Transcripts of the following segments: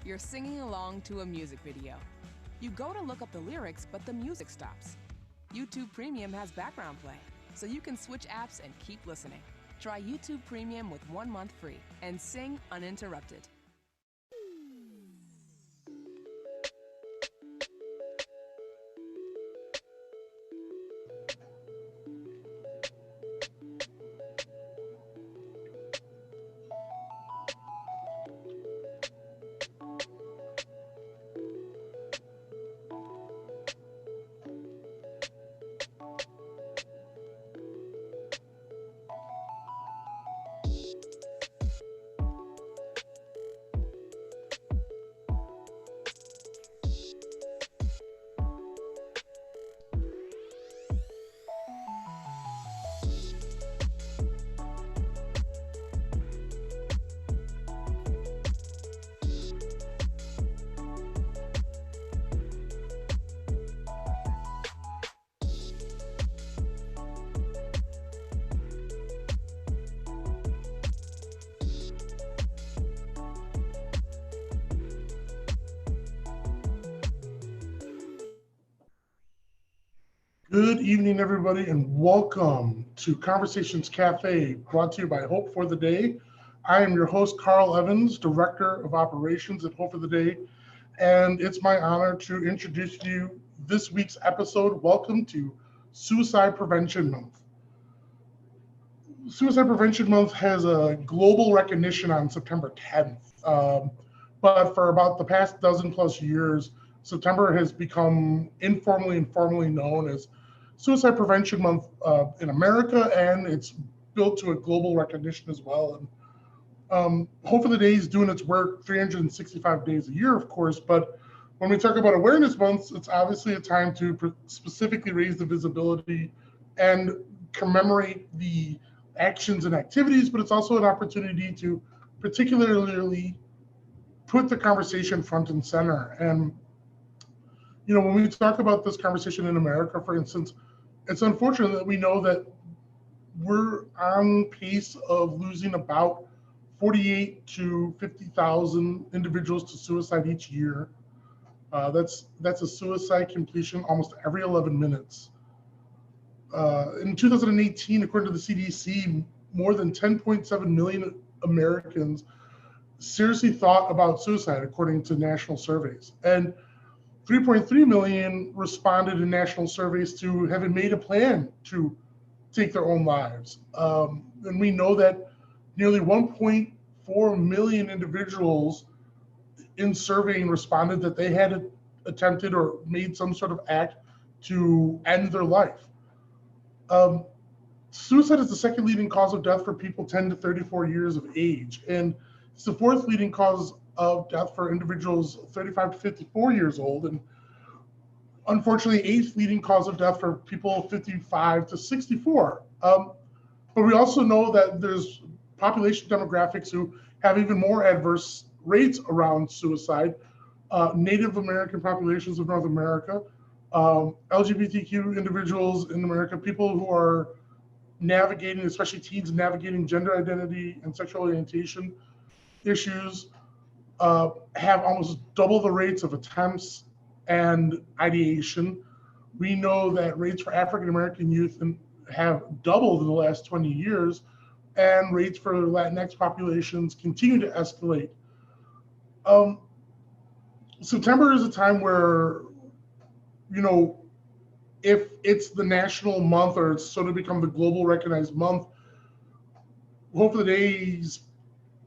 You're singing along to a music video. You go to look up the lyrics, but the music stops. YouTube Premium has background play, so you can switch apps and keep listening. Try YouTube Premium with 1 month free and sing uninterrupted. Good evening, everybody, and welcome to Conversations Cafe, brought to you by Hope for the Day. I am your host, Carl Evans, Director of Operations at Hope for the Day, and it's my honor to introduce to you this week's episode. Welcome to Suicide Prevention Month. Suicide Prevention Month has a global recognition on September 10th, but for about the past dozen plus years, September has become informally and formally known as Suicide Prevention Month in America, and it's built to a global recognition as well. And Hope for the Day is doing its work 365 days a year, of course, but when we talk about awareness months, it's obviously a time to specifically raise the visibility and commemorate the actions and activities, but it's also an opportunity to particularly put the conversation front and center. And you know, when we talk about this conversation in America, for instance, it's unfortunate that we know that we're on pace of losing about 48 to 50,000 individuals to suicide each year. That's a suicide completion almost every 11 minutes. In 2018, according to the CDC, more than 10.7 million Americans seriously thought about suicide, according to national surveys. And 3.3 million responded in national surveys to having made a plan to take their own lives. And we know that nearly 1.4 million individuals in surveying responded that they had attempted or made some sort of act to end their life. Suicide is the second leading cause of death for people 10 to 34 years of age. And it's the fourth leading cause of death for individuals 35 to 54 years old, and unfortunately, eighth leading cause of death for people 55 to 64. But we also know that there's population demographics who have even more adverse rates around suicide, Native American populations of North America, LGBTQ individuals in America, people who are navigating, especially teens navigating gender identity and sexual orientation issues, have almost double the rates of attempts and ideation. We know that rates for African American youth have doubled in the last 20 years, and rates for Latinx populations continue to escalate. September is a time where, if it's the national month or it's sort of become the global recognized month, Hope for the Day's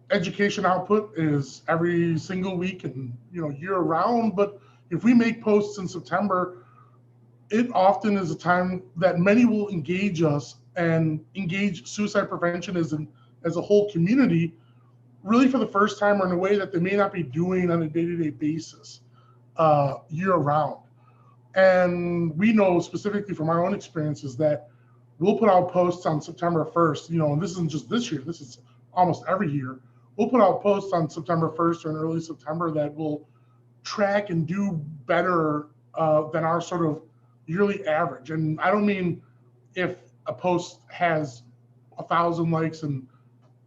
education output is every single week and year round. But if we make posts in September, it often is a time that many will engage us and engage suicide prevention as a whole community, really for the first time or in a way that they may not be doing on a day-to-day basis, year round. And we know specifically from our own experiences that we'll put out posts on September 1st, and this isn't just this year, this is almost every year. We'll put out posts on September 1st or in early September that will track and do better than our sort of yearly average. And I don't mean if a post has 1,000 likes and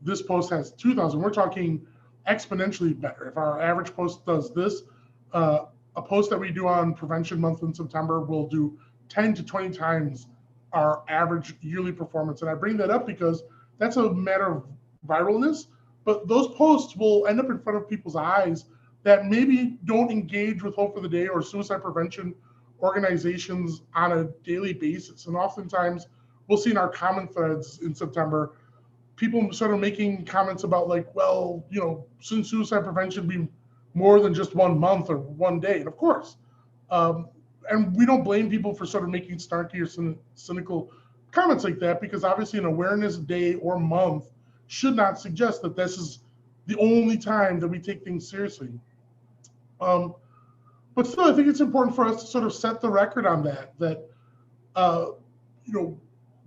this post has 2,000, we're talking exponentially better. If our average post does this, a post that we do on Prevention Month in September will do 10 to 20 times our average yearly performance. And I bring that up because that's a matter of viralness, but those posts will end up in front of people's eyes that maybe don't engage with Hope for the Day or suicide prevention organizations on a daily basis. And oftentimes we'll see in our comment threads in September, people sort of making comments about shouldn't suicide prevention be more than just 1 month or 1 day? And of course, and we don't blame people for sort of making snarky or cynical comments like that, because obviously an awareness day or month should not suggest that this is the only time that we take things seriously. But still, I think it's important for us to sort of set the record on that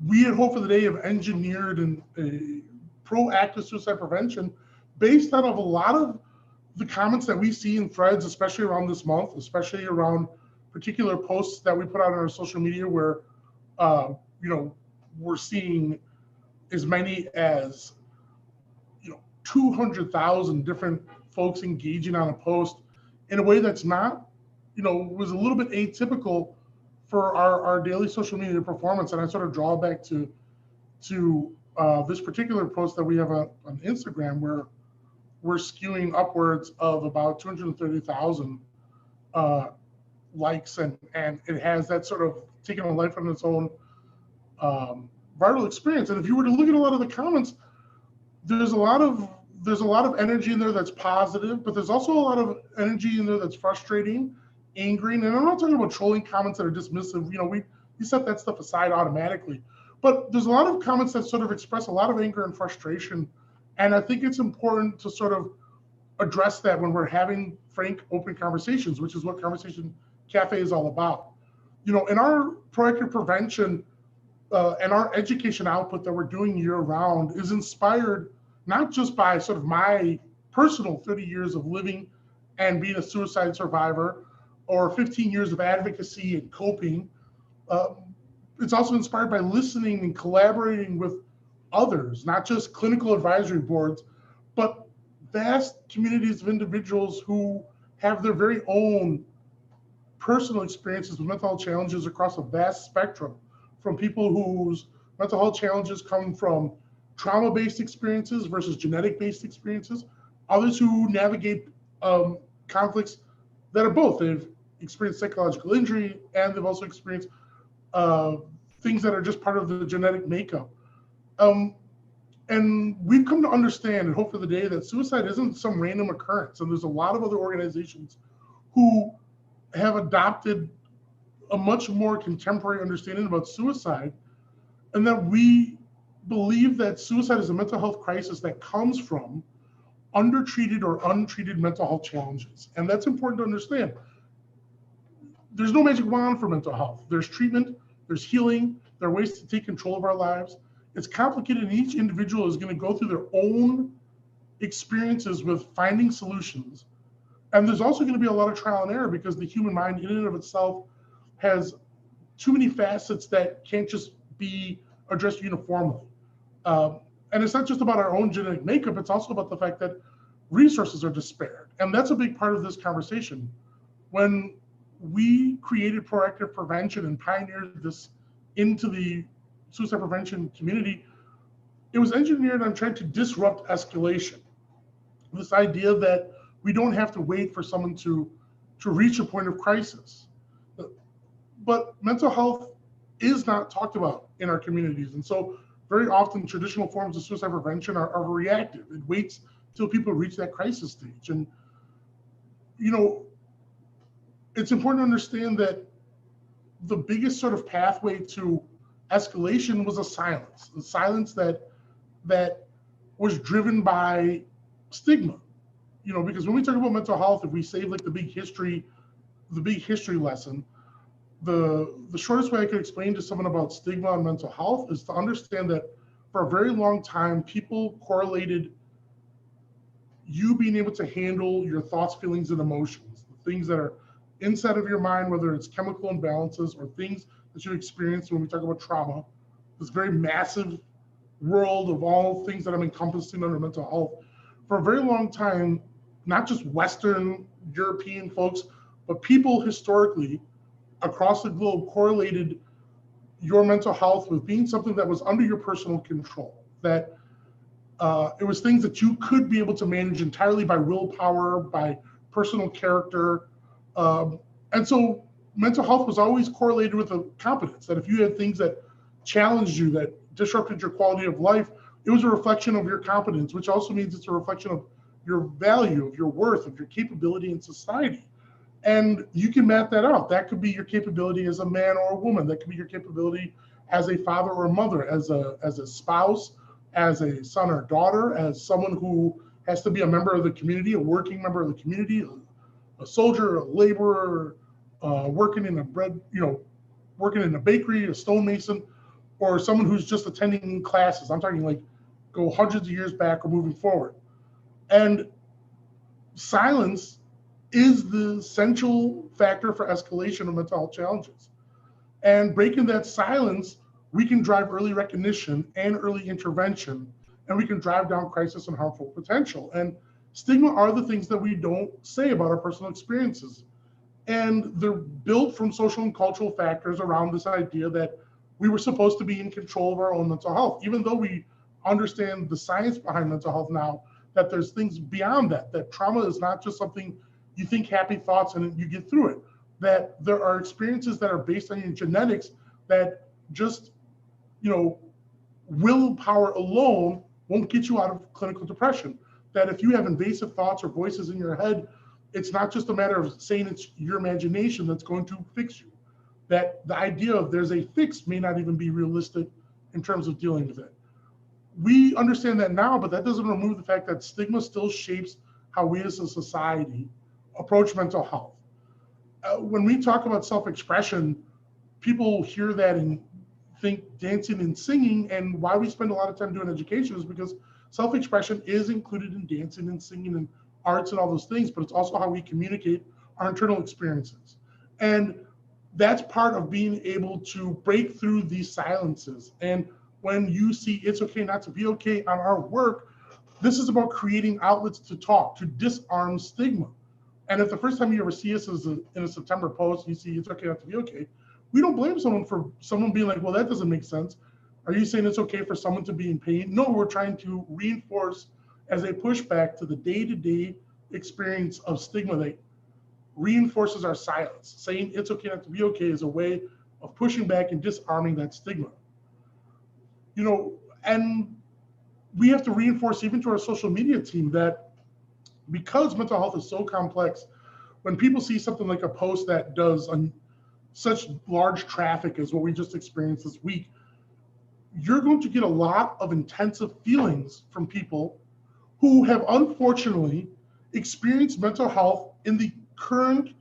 we at Hope for the Day have engineered a proactive suicide prevention based out of a lot of the comments that we see in threads, especially around this month, especially around particular posts that we put out on our social media where, we're seeing as many as, 200,000 different folks engaging on a post in a way that's not, was a little bit atypical for our daily social media performance. And I sort of draw back to this particular post that we have on Instagram, where we're skewing upwards of about 230,000 likes, and it has that sort of taken a life on its own viral experience. And if you were to look at a lot of the comments, there's a lot of energy in there that's positive, but there's also a lot of energy in there that's frustrating, angering. And I'm not talking about trolling comments that are dismissive. We set that stuff aside automatically. But there's a lot of comments that sort of express a lot of anger and frustration. And I think it's important to sort of address that when we're having frank, open conversations, which is what Conversation Cafe is all about. In our proactive prevention and our education output that we're doing year round is inspired not just by sort of my personal 30 years of living and being a suicide survivor or 15 years of advocacy and coping. It's also inspired by listening and collaborating with others, not just clinical advisory boards, but vast communities of individuals who have their very own personal experiences with mental health challenges across a vast spectrum, from people whose mental health challenges come from trauma-based experiences versus genetic-based experiences, others who navigate conflicts that are both. They've experienced psychological injury and they've also experienced things that are just part of the genetic makeup. And we've come to understand and Hope for the Day that suicide isn't some random occurrence. And there's a lot of other organizations who have adopted a much more contemporary understanding about suicide, and that we believe that suicide is a mental health crisis that comes from undertreated or untreated mental health challenges. And that's important to understand. There's no magic wand for mental health. There's treatment, there's healing, there are ways to take control of our lives. It's complicated, and each individual is going to go through their own experiences with finding solutions. And there's also going to be a lot of trial and error because the human mind in and of itself has too many facets that can't just be addressed uniformly. And it's not just about our own genetic makeup, it's also about the fact that resources are disparate. And that's a big part of this conversation. When we created proactive prevention and pioneered this into the suicide prevention community, it was engineered on trying to disrupt escalation. This idea that we don't have to wait for someone to reach a point of crisis. But mental health is not talked about in our communities. And so very often traditional forms of suicide prevention are reactive. It waits till people reach that crisis stage. And, it's important to understand that the biggest sort of pathway to escalation was a silence that was driven by stigma. Because when we talk about mental health, if we save like the big history lesson, the shortest way I could explain to someone about stigma and mental health is to understand that for a very long time, people correlated you being able to handle your thoughts, feelings, and emotions, the things that are inside of your mind, whether it's chemical imbalances or things that you experience when we talk about trauma, this very massive world of all things that I'm encompassing under mental health. For a very long time, not just Western European folks, but people historically across the globe correlated your mental health with being something that was under your personal control, that it was things that you could be able to manage entirely by willpower, by personal character. And so mental health was always correlated with a competence, that if you had things that challenged you, that disrupted your quality of life, it was a reflection of your competence, which also means it's a reflection of your value, of your worth, of your capability in society. And you can map that out. That could be your capability as a man or a woman. That could be your capability as a father or a mother, as a spouse, as a son or daughter, as someone who has to be a member of the community, a working member of the community, a soldier, a laborer, working in a bakery, a stonemason, or someone who's just attending classes. I'm talking like go hundreds of years back or moving forward. And silence is the central factor for escalation of mental health challenges. And breaking that silence, we can drive early recognition and early intervention, and we can drive down crisis and harmful potential. And stigma are the things that we don't say about our personal experiences. And they're built from social and cultural factors around this idea that we were supposed to be in control of our own mental health, even though we understand the science behind mental health now, that there's things beyond that trauma is not just something you think happy thoughts and you get through it, that there are experiences that are based on your genetics that just, willpower alone won't get you out of clinical depression. That if you have invasive thoughts or voices in your head, it's not just a matter of saying it's your imagination that's going to fix you. That the idea of there's a fix may not even be realistic in terms of dealing with it. We understand that now, but that doesn't remove the fact that stigma still shapes how we as a society approach mental health. When we talk about self-expression, people hear that and think dancing and singing, and why we spend a lot of time doing education is because self-expression is included in dancing and singing and arts and all those things, but it's also how we communicate our internal experiences. And that's part of being able to break through these silences. And when you see It's Okay Not to Be Okay on our work, this is about creating outlets to talk, to disarm stigma. And if the first time you ever see us is in a September post, you see It's Okay Not to Be Okay, we don't blame someone for someone being like, well, that doesn't make sense. Are you saying it's okay for someone to be in pain? No, we're trying to reinforce as a pushback to the day-to-day experience of stigma that reinforces our silence. Saying it's okay not to be okay is a way of pushing back and disarming that stigma. And we have to reinforce even to our social media team that because mental health is so complex, when people see something like a post that does such large traffic as what we just experienced this week, you're going to get a lot of intensive feelings from people who have unfortunately experienced mental health in the current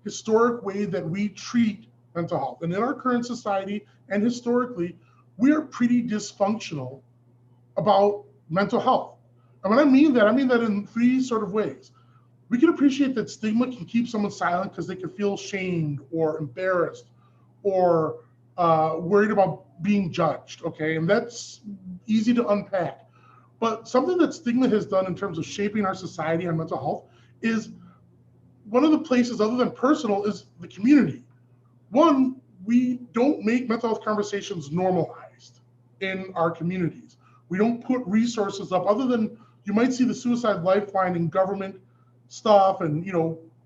historic way that we treat mental health. And in our current society and historically, we are pretty dysfunctional about mental health. And when I mean that in three sort of ways. We can appreciate that stigma can keep someone silent because they can feel shamed or embarrassed or worried about being judged, okay? And that's easy to unpack. But something that stigma has done in terms of shaping our society on mental health is one of the places other than personal is the community. One, we don't make mental health conversations normalized in our communities. We don't put resources up other than you might see the suicide lifeline in government stuff and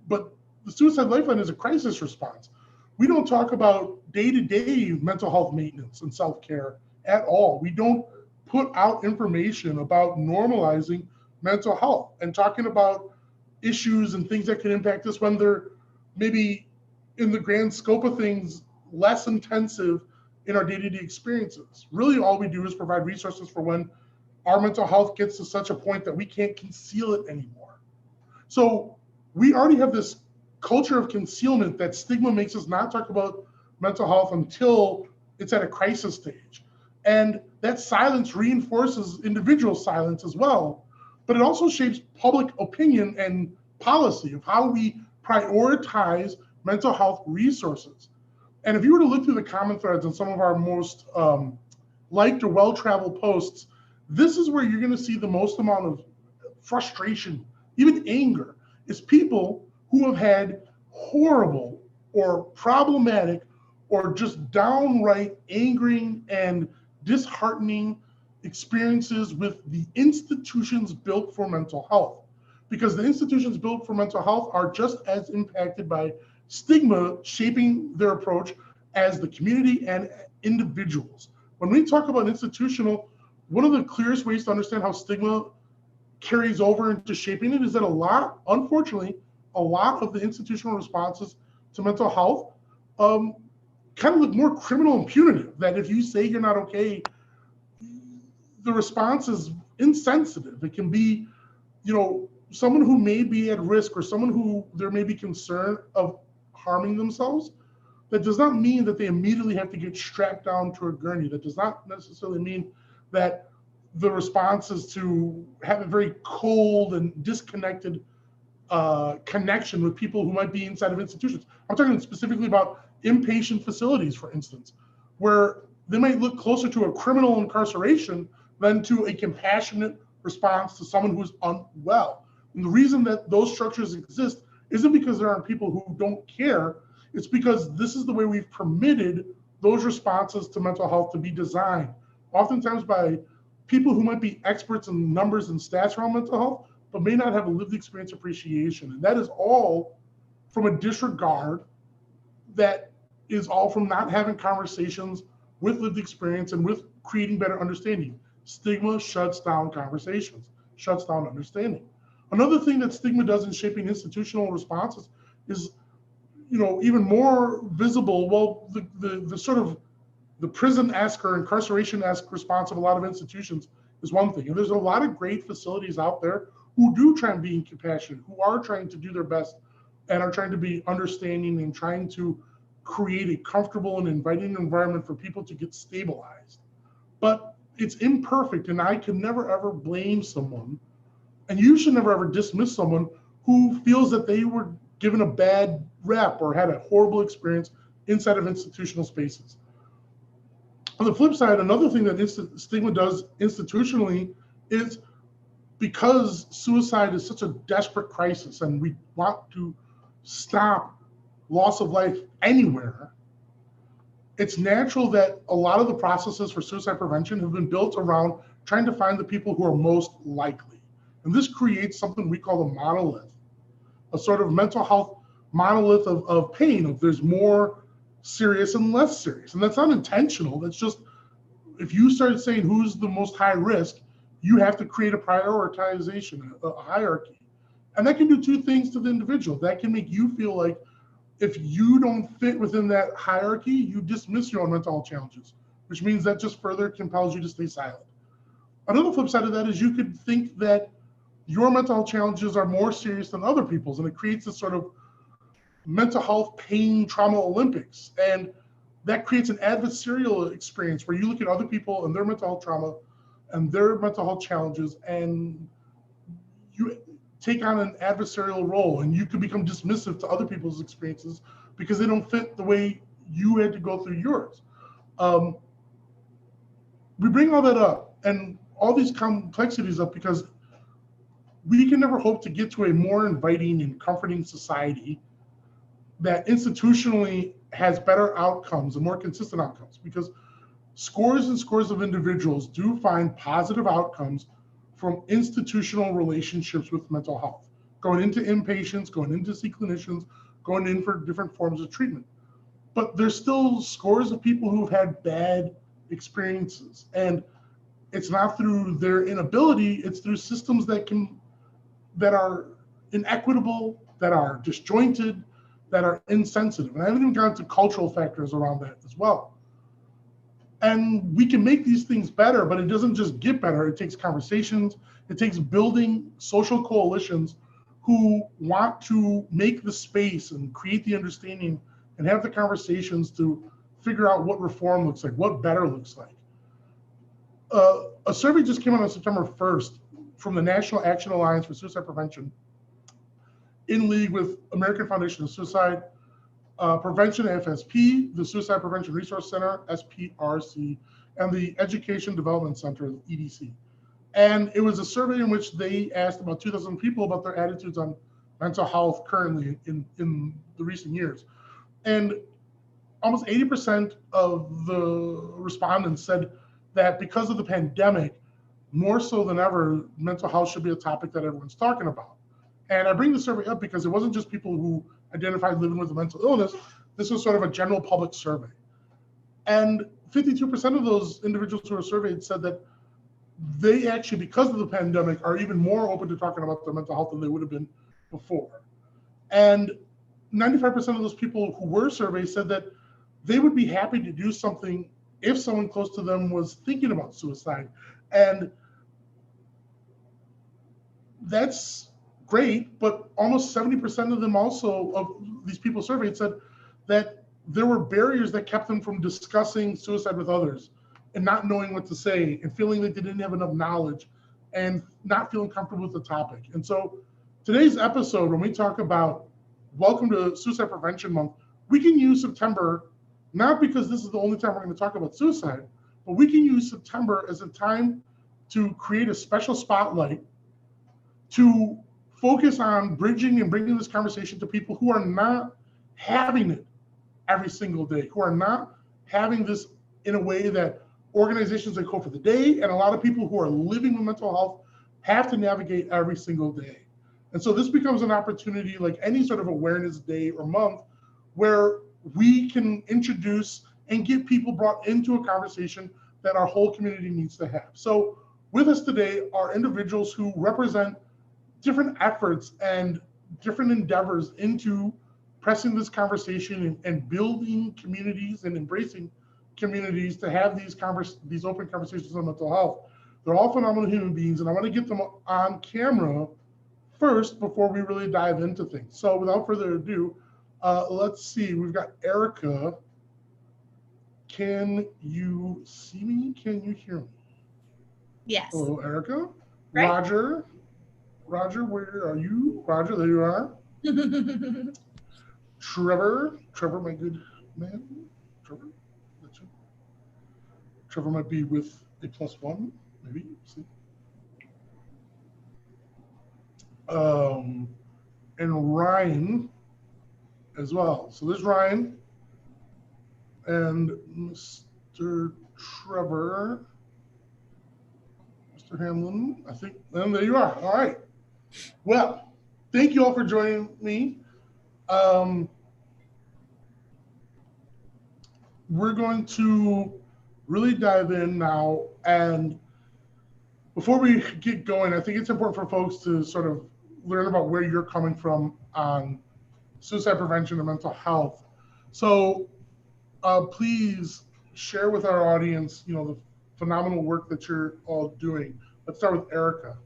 but the suicide lifeline is a crisis response. We don't talk about day-to-day mental health maintenance and self-care at all. We don't put out information about normalizing mental health and talking about issues and things that can impact us when they're maybe in the grand scope of things less intensive in our day-to-day experiences. Really all we do is provide resources for when our mental health gets to such a point that we can't conceal it anymore. So we already have this culture of concealment that stigma makes us not talk about mental health until it's at a crisis stage. And that silence reinforces individual silence as well, but it also shapes public opinion and policy of how we prioritize mental health resources. And if you were to look through the comment threads on some of our most liked or well-traveled posts, this is where you're going to see the most amount of frustration, even anger, is people who have had horrible or problematic or just downright angering and disheartening experiences with the institutions built for mental health. Because the institutions built for mental health are just as impacted by stigma shaping their approach as the community and individuals. When we talk about institutional, one of the clearest ways to understand how stigma carries over into shaping it is that unfortunately, a lot of the institutional responses to mental health kind of look more criminal and punitive. That if you say you're not okay, the response is insensitive. It can be, someone who may be at risk or someone who there may be concern of harming themselves. That does not mean that they immediately have to get strapped down to a gurney. That does not necessarily mean that the response is to have a very cold and disconnected connection with people who might be inside of institutions. I'm talking specifically about inpatient facilities, for instance, where they might look closer to a criminal incarceration than to a compassionate response to someone who's unwell. And the reason that those structures exist isn't because there aren't people who don't care. It's because this is the way we've permitted those responses to mental health to be designed, oftentimes by people who might be experts in numbers and stats around mental health, but may not have a lived experience appreciation. And that is all from a disregard that is all from not having conversations with lived experience and with creating better understanding. Stigma shuts down conversations, shuts down understanding. Another thing that stigma does in shaping institutional responses is, even more visible. Well, the sort of the prison-esque or incarceration-esque response of a lot of institutions is one thing. And there's a lot of great facilities out there who do try and be compassionate, who are trying to do their best and are trying to be understanding and trying to create a comfortable and inviting environment for people to get stabilized. But it's imperfect, and I can never ever blame someone, and you should never ever dismiss someone who feels that they were given a bad rep or had a horrible experience inside of institutional spaces. On the flip side, another thing that stigma does institutionally is, because suicide is such a desperate crisis and we want to stop loss of life anywhere, it's natural that a lot of the processes for suicide prevention have been built around trying to find the people who are most likely. And this creates something we call the monolith, a sort of mental health monolith of pain, of there's more serious and less serious. And that's not intentional. That's just, if you start saying who's the most high risk, you have to create a prioritization, a hierarchy. And that can do two things to the individual. That can make you feel like if you don't fit within that hierarchy, you dismiss your own mental health challenges, which means that just further compels you to stay silent. Another flip side of that is you could think that your mental health challenges are more serious than other people's, and it creates this sort of mental health pain trauma Olympics. And that creates an adversarial experience where you look at other people and their mental health trauma and their mental health challenges, and take on an adversarial role, and you can become dismissive to other people's experiences because they don't fit the way you had to go through yours. We bring all that up and all these complexities up because we can never hope to get to a more inviting and comforting society that institutionally has better outcomes and more consistent outcomes, because scores and scores of individuals do find positive outcomes from institutional relationships with mental health, going into inpatients, going in to see clinicians, going in for different forms of treatment. But there's still scores of people who've had bad experiences, and it's not through their inability, it's through systems that are inequitable, that are disjointed, that are insensitive. And I haven't even gone to cultural factors around that as well. And we can make these things better, but it doesn't just get better. It takes conversations. It takes building social coalitions who want to make the space and create the understanding and have the conversations to figure out what reform looks like, what better looks like. A survey just came out on September 1st from the National Action Alliance for Suicide Prevention, in league with American Foundation of Suicide Prevention, FSP, the Suicide Prevention Resource Center, SPRC, and the Education Development Center, EDC. And it was a survey in which they asked about 2,000 people about their attitudes on mental health currently in the recent years. And almost 80% of the respondents said that because of the pandemic, more so than ever, mental health should be a topic that everyone's talking about. And I bring the survey up because it wasn't just people who identified living with a mental illness. This was sort of a general public survey. And 52% of those individuals who were surveyed said that they actually, because of the pandemic, are even more open to talking about their mental health than they would have been before. And 95% of those people who were surveyed said that they would be happy to do something if someone close to them was thinking about suicide. And that's great, but almost 70% of them also, of these people surveyed, said that there were barriers that kept them from discussing suicide with others and not knowing what to say and feeling like they didn't have enough knowledge and not feeling comfortable with the topic. And so today's episode, when we talk about Welcome to Suicide Prevention Month, we can use September, not because this is the only time we're going to talk about suicide, but we can use September as a time to create a special spotlight to focus on bridging and bringing this conversation to people who are not having it every single day, who are not having this in a way that organizations like Hope for the Day and a lot of people who are living with mental health have to navigate every single day. And so this becomes an opportunity, like any sort of awareness day or month, where we can introduce and get people brought into a conversation that our whole community needs to have. So with us today are individuals who represent different efforts and different endeavors into pressing this conversation and building communities and embracing communities to have these open conversations on mental health. They're all phenomenal human beings, and I want to get them on camera first before we really dive into things. So without further ado, let's see. We've got Erika. Can you see me? Can you hear me? Yes. Hello, Erika. Right. Roger, where are you? Roger, there you are. Trevor, my good man. Trevor, that's you. Trevor might be with a +1, maybe. See. And Ryan as well. So there's Ryan and Mr. Trevor, Mr. Hamlin, I think, and there you are. All right. Well, thank you all for joining me. We're going to really dive in now. And before we get going, I think it's important for folks to sort of learn about where you're coming from on suicide prevention and mental health. So please share with our audience, the phenomenal work that you're all doing. Let's start with Erika.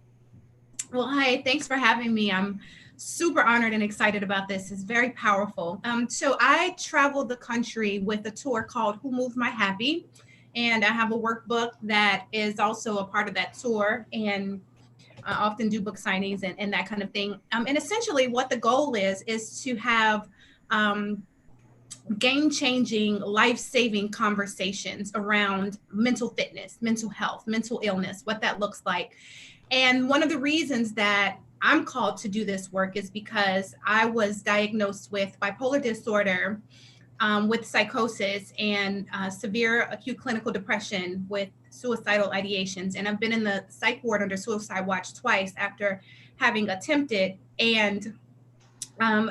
Well, hi, thanks for having me. I'm super honored and excited about this. It's very powerful. So I traveled the country with a tour called Who Moved My Happy? And I have a workbook that is also a part of that tour. And I often do book signings and that kind of thing. And essentially what the goal is to have game-changing, life-saving conversations around mental fitness, mental health, mental illness, what that looks like. And one of the reasons that I'm called to do this work is because I was diagnosed with bipolar disorder, with psychosis and severe acute clinical depression with suicidal ideations. And I've been in the psych ward under suicide watch twice after having attempted and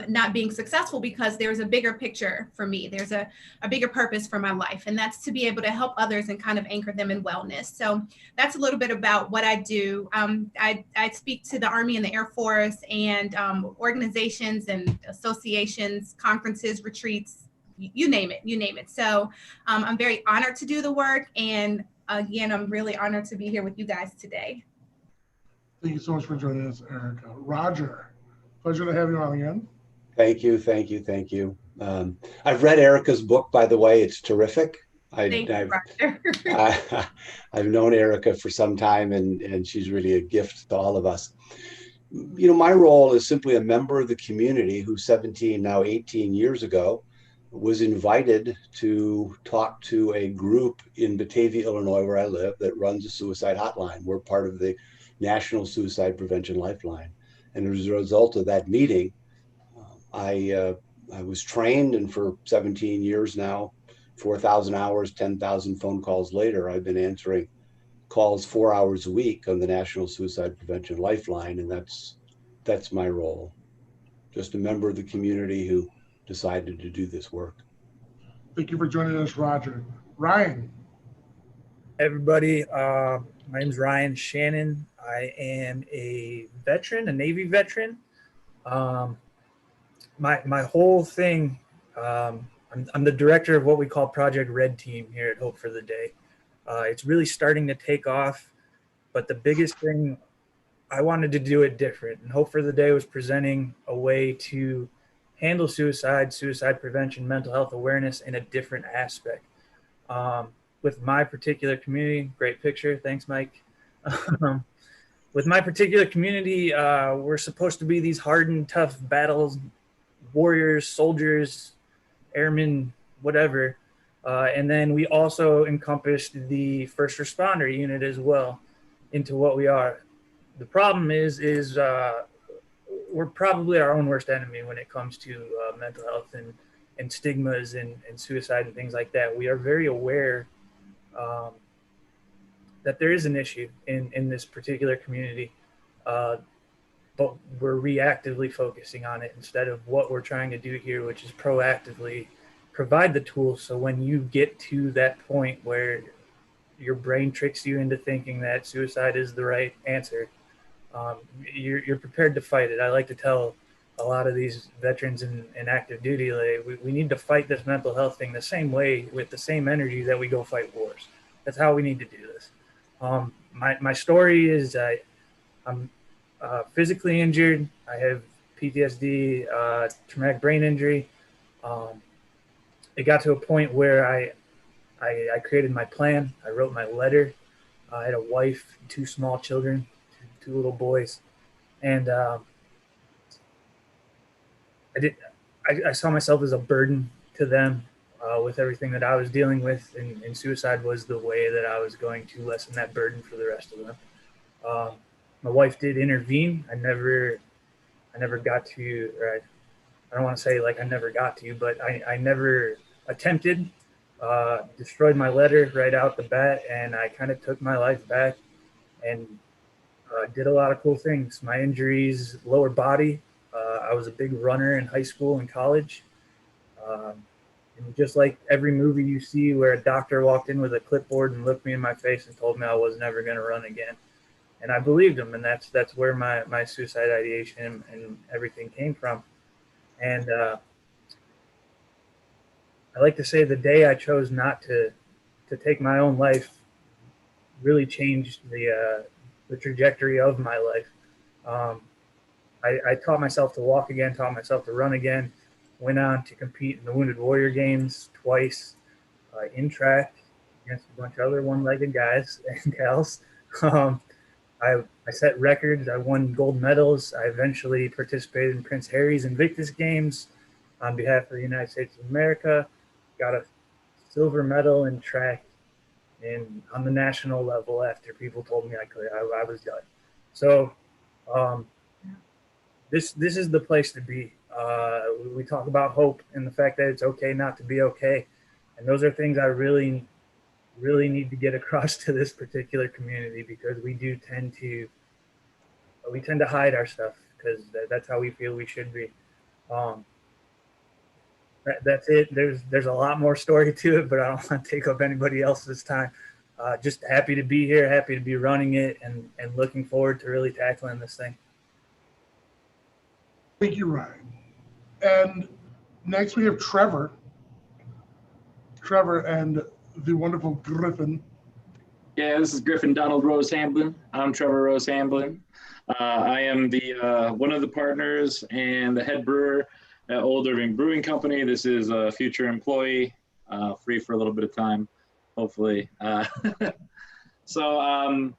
not being successful, because there's a bigger picture for me. There's a bigger purpose for my life, and that's to be able to help others and kind of anchor them in wellness. So that's a little bit about what I do. I speak to the Army and the Air Force and organizations and associations, conferences, retreats, you name it. So I'm very honored to do the work. And again, I'm really honored to be here with you guys today. Thank you so much for joining us, Erika. Roger. Pleasure to have you on again. Thank you. I've read Erika's book, by the way. It's terrific. Thank you, Roger. I've known Erika for some time, and she's really a gift to all of us. You know, my role is simply a member of the community who 17, now 18 years ago, was invited to talk to a group in Batavia, Illinois, where I live, that runs a suicide hotline. We're part of the National Suicide Prevention Lifeline. And as a result of that meeting, I was trained, and for 17 years now, 4,000 hours, 10,000 phone calls later, I've been answering calls 4 hours a week on the National Suicide Prevention Lifeline, and that's my role. Just a member of the community who decided to do this work. Thank you for joining us, Roger. Ryan. Hey everybody, my name is Ryan Shannon. I am a veteran, a Navy veteran. My whole thing, I'm the director of what we call Project R.E.D team here at Hope for the Day. It's really starting to take off, but the biggest thing, I wanted to do it different. And Hope for the Day was presenting a way to handle suicide prevention, mental health awareness in a different aspect. With my particular community, great picture, thanks Mike. With my particular community, we're supposed to be these hardened, tough battles, warriors, soldiers, airmen, whatever. And then we also encompassed the first responder unit as well into what we are. The problem is we're probably our own worst enemy when it comes to mental health and stigmas and suicide and things like that. We are very aware that there is an issue in this particular community, but we're reactively focusing on it instead of what we're trying to do here, which is proactively provide the tools. So when you get to that point where your brain tricks you into thinking that suicide is the right answer, you're prepared to fight it. I like to tell a lot of these veterans in active duty, like, we need to fight this mental health thing the same way, with the same energy that we go fight wars. That's how we need to do this. My story is I'm physically injured. I have PTSD, traumatic brain injury. It got to a point where I created my plan. I wrote my letter. I had a wife, 2 small children, 2 little boys. And I saw myself as a burden to them with everything that I was dealing with, and suicide was the way that I was going to lessen that burden for the rest of them. My wife did intervene. I never got to, or I don't want to say like I never got to, but I never attempted, destroyed my letter right out the bat, and I kind of took my life back and did a lot of cool things. My injuries, lower body. I was a big runner in high school and college. And just like every movie you see where a doctor walked in with a clipboard and looked me in my face and told me I was never going to run again. And I believed him, and that's where my suicide ideation and everything came from. And I like to say the day I chose not to take my own life really changed the trajectory of my life. I taught myself to walk again, taught myself to run again, went on to compete in the Wounded Warrior Games twice, in track against a bunch of other one-legged guys and gals. I set records. I won gold medals. I eventually participated in Prince Harry's Invictus Games on behalf of the United States of America. Got a silver medal in track and on the national level after people told me I was done. So this is the place to be. We talk about hope and the fact that it's okay not to be okay. And those are things I really need to get across to this particular community, because we tend to hide our stuff because that's how we feel we should be. That's it. There's a lot more story to it, but I don't want to take up anybody else's time. Just happy to be here, happy to be running it, and looking forward to really tackling this thing. Thank you, Ryan. And next we have Trevor and the wonderful Griffin. Yeah, this is Griffin Donald Rose-Hamblin. I'm Trevor Rose-Hamblin. I am the one of the partners and the head brewer at Old Irving Brewing Company. This is a future employee, free for a little bit of time, hopefully. So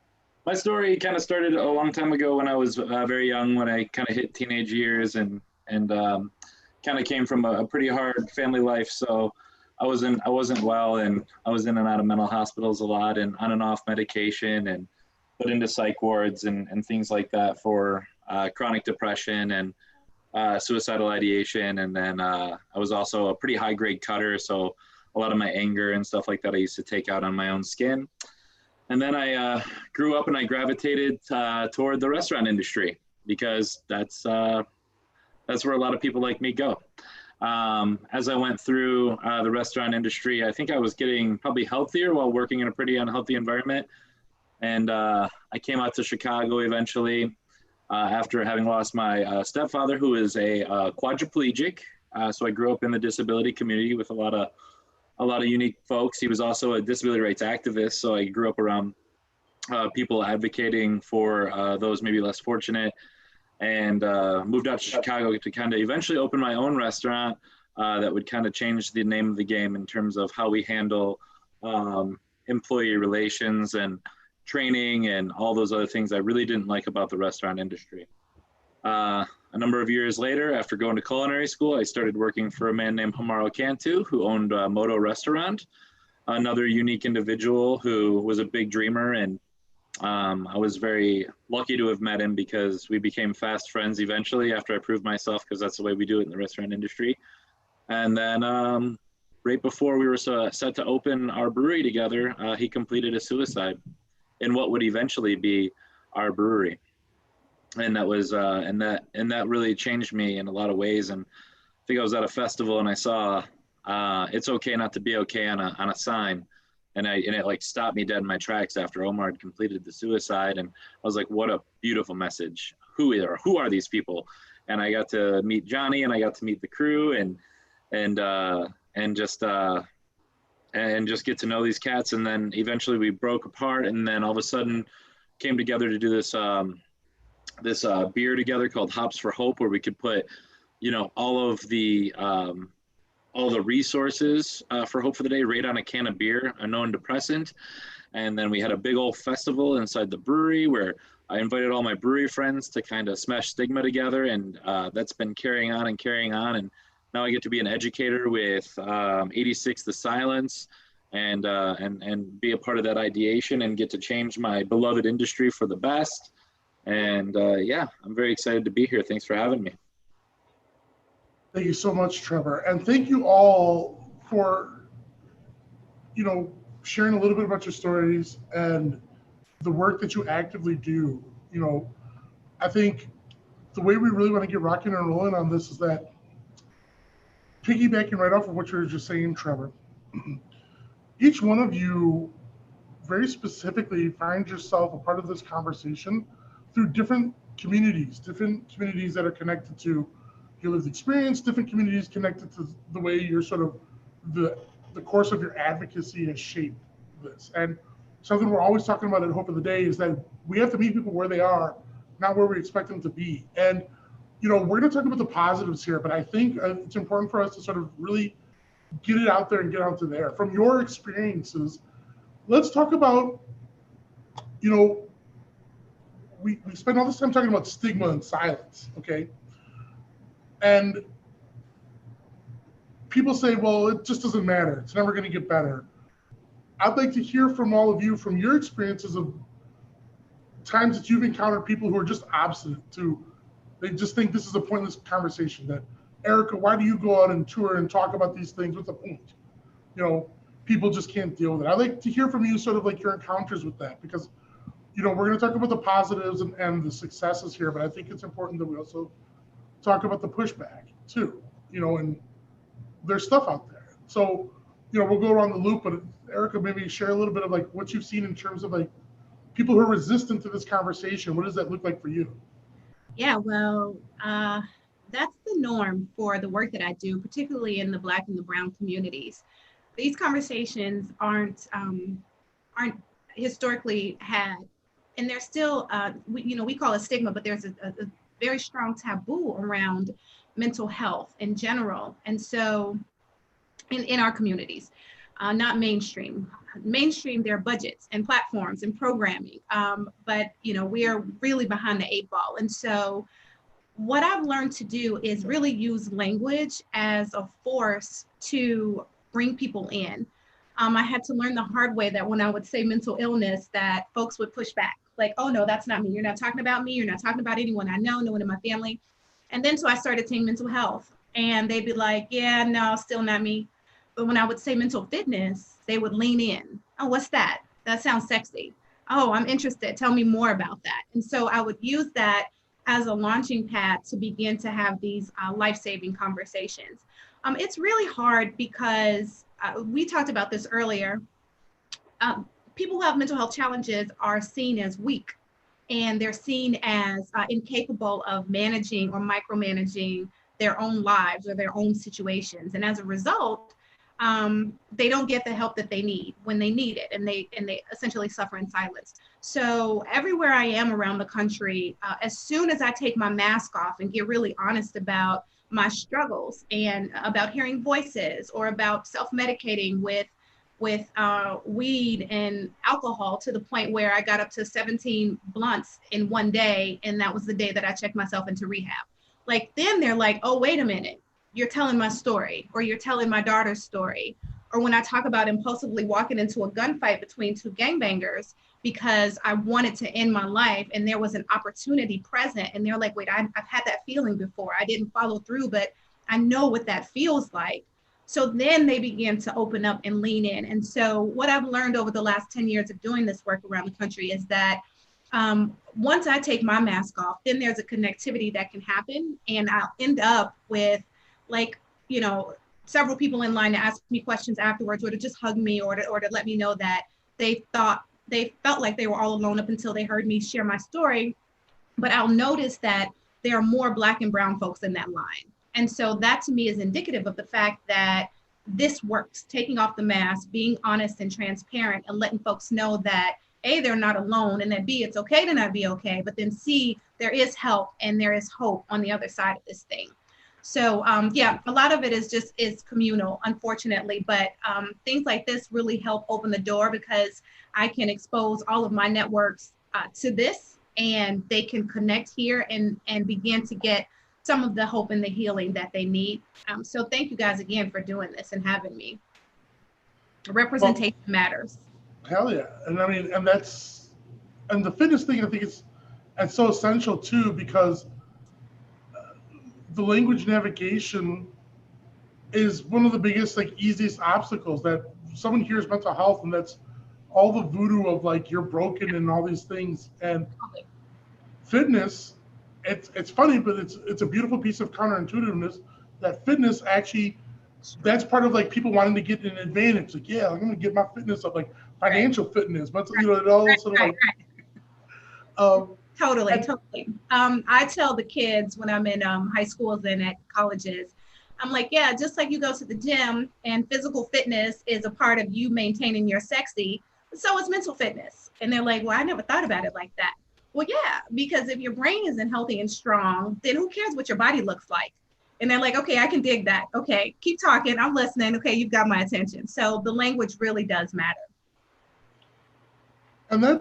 my story kind of started a long time ago when I was very young, when I kind of hit teenage years and kind of came from a pretty hard family life. So I wasn't well, and I was in and out of mental hospitals a lot and on and off medication and put into psych wards and things like that for chronic depression and suicidal ideation. And then I was also a pretty high grade cutter. So a lot of my anger and stuff like that I used to take out on my own skin. And then I grew up and I gravitated toward the restaurant industry, because that's where a lot of people like me go. As I went through the restaurant industry, I think I was getting probably healthier while working in a pretty unhealthy environment. And I came out to Chicago eventually after having lost my stepfather, who is a quadriplegic. So I grew up in the disability community with a lot of unique folks. He was also a disability rights activist. So I grew up around people advocating for those maybe less fortunate, and moved out to Chicago to kind of eventually open my own restaurant that would kind of change the name of the game in terms of how we handle employee relations and training and all those other things I really didn't like about the restaurant industry. A number of years later, after going to culinary school, I started working for a man named Hamaro Cantu, who owned Moto Restaurant, another unique individual who was a big dreamer. And I was very lucky to have met him, because we became fast friends eventually after I proved myself, because that's the way we do it in the restaurant industry. And then right before we were set to open our brewery together, he completed a suicide in what would eventually be our brewery. And that was and that really changed me in a lot of ways. And I think I was at a festival and I saw "It's okay not to be okay" on a sign. And it like stopped me dead in my tracks after Omar had completed the suicide. And I was like, what a beautiful message. Who are these people? And I got to meet Johnny, and I got to meet the crew, and just get to know these cats. And then eventually we broke apart, and then all of a sudden came together to do this beer together called Hops for Hope, where we could put, all the resources for Hope for the Day right on a can of beer, a known depressant. And then we had a big old festival inside the brewery where I invited all my brewery friends to kind of smash stigma together. And that's been carrying on. And now I get to be an educator with 86 The Silence, and be a part of that ideation and get to change my beloved industry for the best. And I'm very excited to be here. Thanks for having me. Thank you so much, Trevor. And thank you all for, sharing a little bit about your stories and the work that you actively do. I think the way we really want to get rocking and rolling on this is that, piggybacking right off of what you were just saying, Trevor, each one of you very specifically finds yourself a part of this conversation through different communities that are connected to your lived experience, different communities connected to the way you're sort of the course of your advocacy has shaped this. And something we're always talking about at Hope of the Day is that we have to meet people where they are, not where we expect them to be. And, we're going to talk about the positives here, but I think it's important for us to sort of really get it out there and get out to there. From your experiences, let's talk about, we spend all this time talking about stigma and silence, okay? And people say, well, it just doesn't matter. It's never going to get better. I'd like to hear from all of you, from your experiences of times that you've encountered people who are just obstinate to, they just think this is a pointless conversation. That, Erika, why do you go out and tour and talk about these things? What's the point? You know, people just can't deal with it. I'd like to hear from you sort of like your encounters with that, because, you know, we're going to talk about the positives and the successes here, but I think it's important that we also talk about the pushback too, you know, and there's stuff out there. So, you know, we'll go around the loop, but Erika, maybe share a little bit of like what you've seen in terms of like people who are resistant to this conversation. What does that look like for you? Yeah, well, that's the norm for the work that I do, particularly in the Black and the Brown communities. These conversations aren't historically had, and there's still, we call it stigma, but there's a very strong taboo around mental health in general. And so in our communities, not mainstream. Mainstream, there are budgets and platforms and programming, but you know, we are really behind the 8 ball. And so what I've learned to do is really use language as a force to bring people in. I had to learn the hard way that when I would say mental illness, that folks would push back. Like, oh no, that's not me. You're not talking about me. You're not talking about anyone I know, no one in my family. And then so I started saying mental health, and they'd be like, yeah, no, still not me. But when I would say mental fitness, they would lean in. Oh, what's that? That sounds sexy. Oh, I'm interested. Tell me more about that. And so I would use that as a launching pad to begin to have these life-saving conversations. It's really hard because we talked about this earlier. People who have mental health challenges are seen as weak, and they're seen as incapable of managing or micromanaging their own lives or their own situations. And as a result, they don't get the help that they need when they need it, and they essentially suffer in silence. So everywhere I am around the country, as soon as I take my mask off and get really honest about my struggles and about hearing voices or about self-medicating with weed and alcohol to the point where I got up to 17 blunts in one day, and that was the day that I checked myself into rehab. Like, then they're like, oh, wait a minute. You're telling my story, or you're telling my daughter's story. Or when I talk about impulsively walking into a gunfight between 2 gangbangers because I wanted to end my life and there was an opportunity present, and they're like, wait, I've had that feeling before. I didn't follow through, but I know what that feels like. So then they begin to open up and lean in. And so what I've learned over the last 10 years of doing this work around the country is that once I take my mask off, then there's a connectivity that can happen, and I'll end up with, like, you know, several people in line to ask me questions afterwards, or to just hug me, or to let me know that they felt like they were all alone up until they heard me share my story. But I'll notice that there are more Black and brown folks in that line. And so that to me is indicative of the fact that this works, taking off the mask, being honest and transparent, and letting folks know that A, they're not alone, and that B, it's okay to not be okay, but then C, there is help and there is hope on the other side of this thing. So yeah, a lot of it is communal, unfortunately, but things like this really help open the door, because I can expose all of my networks to this, and they can connect here and begin to get some of the hope and the healing that they need. So thank you guys again for doing this and having me. Representation matters. Hell yeah. And I mean, and the fitness thing, I think it's so essential too, because the language navigation is one of the biggest, like, easiest obstacles. That someone hears mental health, and that's all the voodoo of like you're broken and all these things. And fitness, it's funny, but it's a beautiful piece of counterintuitiveness that fitness actually, that's part of like people wanting to get an advantage. Like, yeah, I'm gonna get my fitness up, like financial fitness, but you know, it all sort of like Totally. I tell the kids when I'm in high schools and at colleges, I'm like, yeah, just like you go to the gym and physical fitness is a part of you maintaining your sexy, so is mental fitness. And they're like, well, I never thought about it like that. Well, yeah, because if your brain isn't healthy and strong, then who cares what your body looks like? And they're like, okay, I can dig that. Okay, keep talking. I'm listening. Okay, you've got my attention. So the language really does matter. And I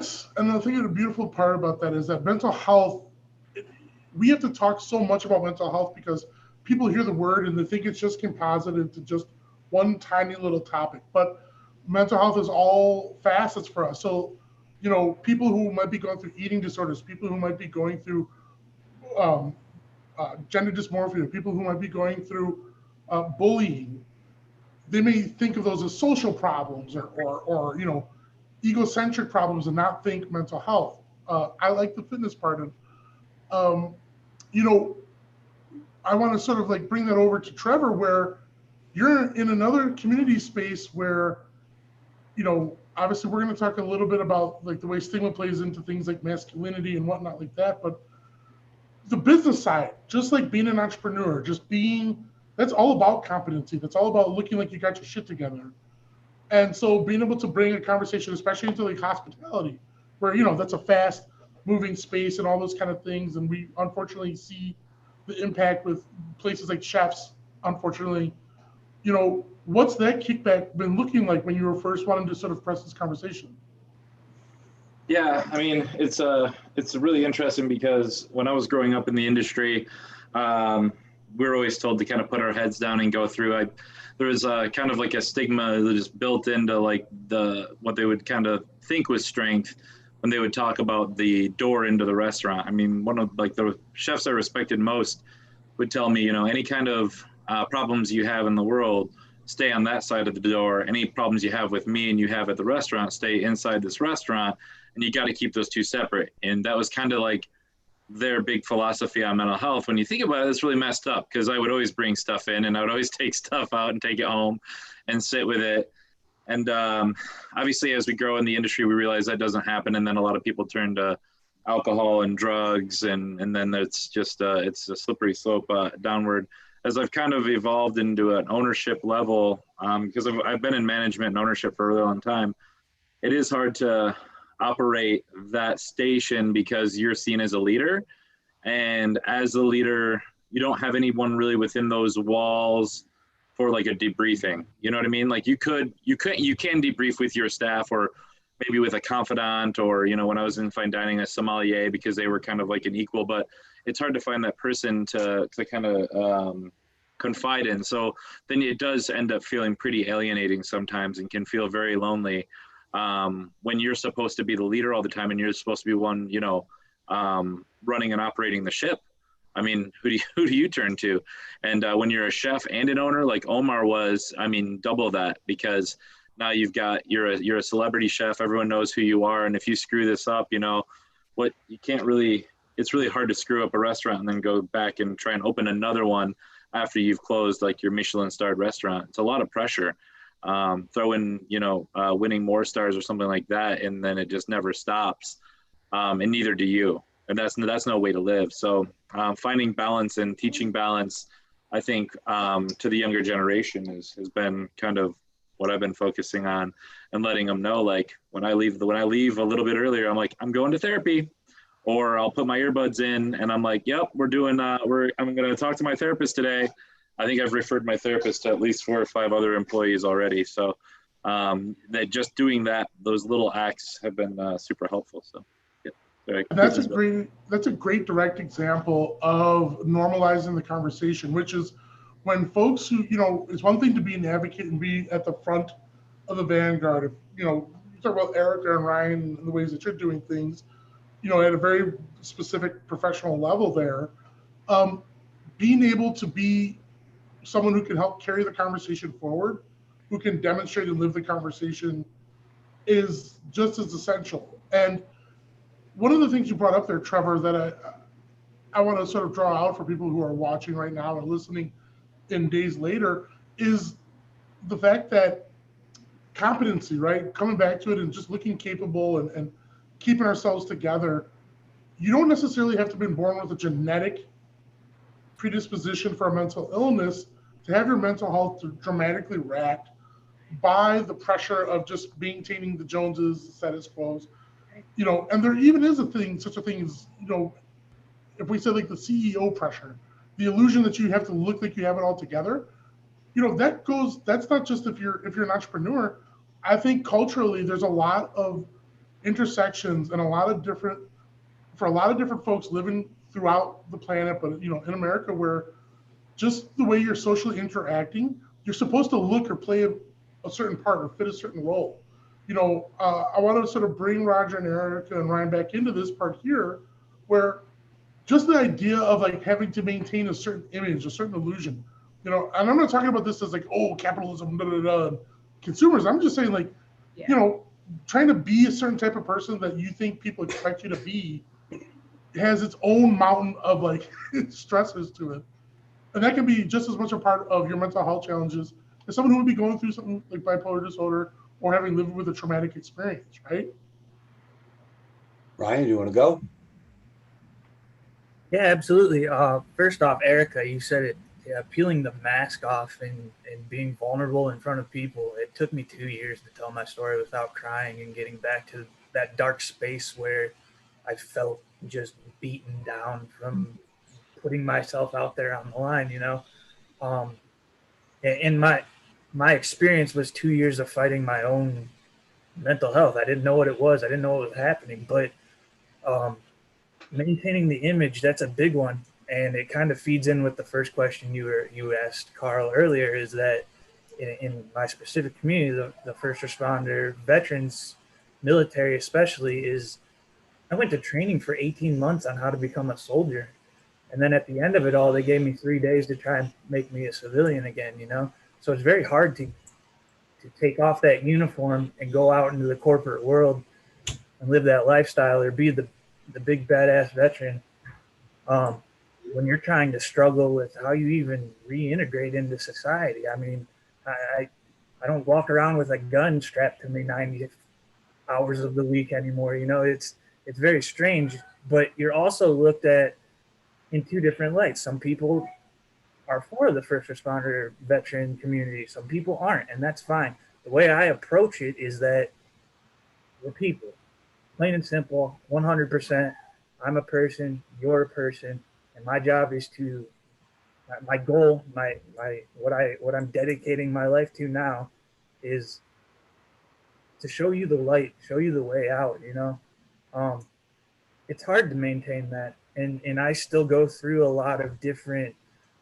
think the beautiful part about that is that mental health, we have to talk so much about mental health because people hear the word and they think it's just composited to just one tiny little topic. But mental health is all facets for us. So, people who might be going through eating disorders, people who might be going through gender dysmorphia, people who might be going through bullying, they may think of those as social problems or egocentric problems and not think mental health. I like the fitness part of, I want to sort of like bring that over to Trevor, where you're in another community space where, obviously we're going to talk a little bit about like the way stigma plays into things like masculinity and whatnot like that, but the business side, just like being an entrepreneur, that's all about competency. That's all about looking like you got your shit together. And so being able to bring a conversation, especially into like hospitality, where, that's a fast moving space and all those kind of things. And we unfortunately see the impact with places like chefs, unfortunately. What's that kickback been looking like when you were first wanting to sort of press this conversation? Yeah, I mean, it's really interesting because when I was growing up in the industry, we were always told to kind of put our heads down and go through. There was kind of like a stigma that is built into like what they would kind of think was strength when they would talk about the door into the restaurant. I mean, one of like the chefs I respected most would tell me, any kind of problems you have in the world, stay on that side of the door. Any problems you have with me and you have at the restaurant, stay inside this restaurant, and you got to keep those two separate. And that was kind of like their big philosophy on mental health. When you think about it, it's really messed up because I would always bring stuff in and I would always take stuff out and take it home and sit with it. And obviously, as we grow in the industry, we realize that doesn't happen. And then a lot of people turn to alcohol and drugs, and then it's just it's a slippery slope downward. As I've kind of evolved into an ownership level, because I've been in management and ownership for a really long time, it is hard to operate that station because you're seen as a leader, and as a leader, you don't have anyone really within those walls for like a debriefing. You know what I mean? Like you can debrief with your staff or maybe with a confidant, or when I was in fine dining, a sommelier, because they were kind of like an equal, but it's hard to find that person to kind of confide in. So then it does end up feeling pretty alienating sometimes and can feel very lonely when you're supposed to be the leader all the time and you're supposed to be one, running and operating the ship. I mean, who do you turn to? And when you're a chef and an owner like Omar was, I mean, double that, because now you're a celebrity chef. Everyone knows who you are. And if you screw this up, it's really hard to screw up a restaurant and then go back and try and open another one after you've closed like your Michelin starred restaurant. It's a lot of pressure. Throw in, winning more stars or something like that, and then it just never stops. And neither do you. And that's no way to live. So finding balance and teaching balance, I think, to the younger generation has been kind of what I've been focusing on, and letting them know, like when I leave a little bit earlier, I'm like, I'm going to therapy, or I'll put my earbuds in and I'm like, yep, I'm going to talk to my therapist today. I think I've referred my therapist to at least 4 or 5 other employees already. So that just doing those little acts have been super helpful. So yeah. That's a great direct example of normalizing the conversation, which is when folks who, it's one thing to be an advocate and be at the front of the vanguard. If, you talk about Erika and Ryan and the ways that you're doing things, at a very specific professional level there, being able to be someone who can help carry the conversation forward, who can demonstrate and live the conversation, is just as essential. And one of the things you brought up there, Trevor, that I want to sort of draw out for people who are watching right now and listening in days later, is the fact that competency, right? Coming back to it and just looking capable and keeping ourselves together. You don't necessarily have to have been born with a genetic predisposition for a mental illness to have your mental health dramatically racked by the pressure of just maintaining the Joneses, the status quo. And there even is such a thing as, if we say like the CEO pressure, the illusion that you have to look like you have it all together, that's not just if you're an entrepreneur. I think culturally there's a lot of intersections and for a lot of different folks living throughout the planet, but in America, where just the way you're socially interacting, you're supposed to look or play a certain part or fit a certain role. I want to sort of bring Roger and Erika and Ryan back into this part here, where just the idea of like having to maintain a certain image, a certain illusion, and I'm not talking about this as like, oh, capitalism, consumers. I'm just saying like, trying to be a certain type of person that you think people expect you to be has its own mountain of like stressors to it. And that can be just as much a part of your mental health challenges as someone who would be going through something like bipolar disorder or having lived with a traumatic experience, right? Ryan, you want to go? Yeah, absolutely. First off, Erika, you said it, peeling the mask off and being vulnerable in front of people. It took me 2 years to tell my story without crying and getting back to that dark space where I felt just beaten down from putting myself out there on the line, and my experience was 2 years of fighting my own mental health. I didn't know what it was. I didn't know what was happening, but maintaining the image, that's a big one. And it kind of feeds in with the first question you asked Carl earlier, is that in my specific community, the first responder, veterans, military especially, is I went to training for 18 months on how to become a soldier. And then at the end of it all, they gave me 3 days to try and make me a civilian again, So it's very hard to take off that uniform and go out into the corporate world and live that lifestyle or be the big badass veteran when you're trying to struggle with how you even reintegrate into society. I mean, I don't walk around with a gun strapped to me 90 hours of the week anymore. It's very strange, but you're also looked at in two different lights. Some people are for the first responder veteran community. Some people aren't, and that's fine. The way I approach it is that we're people, plain and simple, 100%. I'm a person, you're a person, and my job is my goal, what I'm dedicating my life to now is to show you the light, show you the way out, It's hard to maintain that. And I still go through a lot of different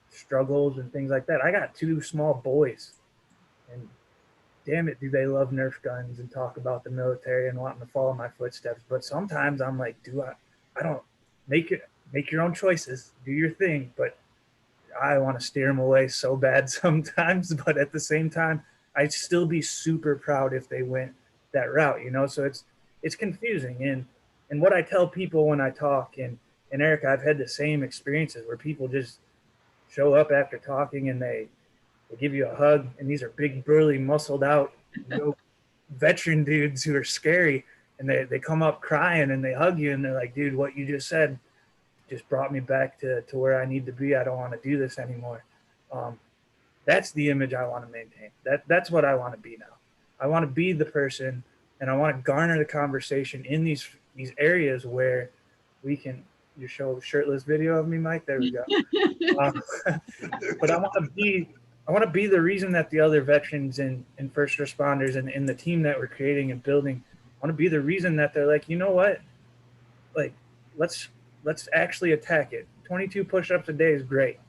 struggles and things like that. I got 2 small boys, and damn it, do they love Nerf guns and talk about the military and wanting to follow my footsteps. But sometimes I'm like, I don't make your own choices, do your thing. But I want to steer them away so bad sometimes. But at the same time, I'd still be super proud if they went that route, So it's confusing. And what I tell people when I talk, and Erika, I've had the same experiences where people just show up after talking and they give you a hug, and these are big, burly, muscled out veteran dudes who are scary, and they come up crying and they hug you and they're like, dude, what you just said just brought me back to where I need to be. I don't want to do this anymore. That's the image I want to maintain. That's what I want to be now. I want to be the person, and I want to garner the conversation in these areas where we can. You show a shirtless video of me, Mike. There we go. But I want to be the reason that the other veterans and first responders and in the team that we're creating and building, I want to be the reason that they're like, you know what? Like, let's actually attack it. 22 push-ups a day is great.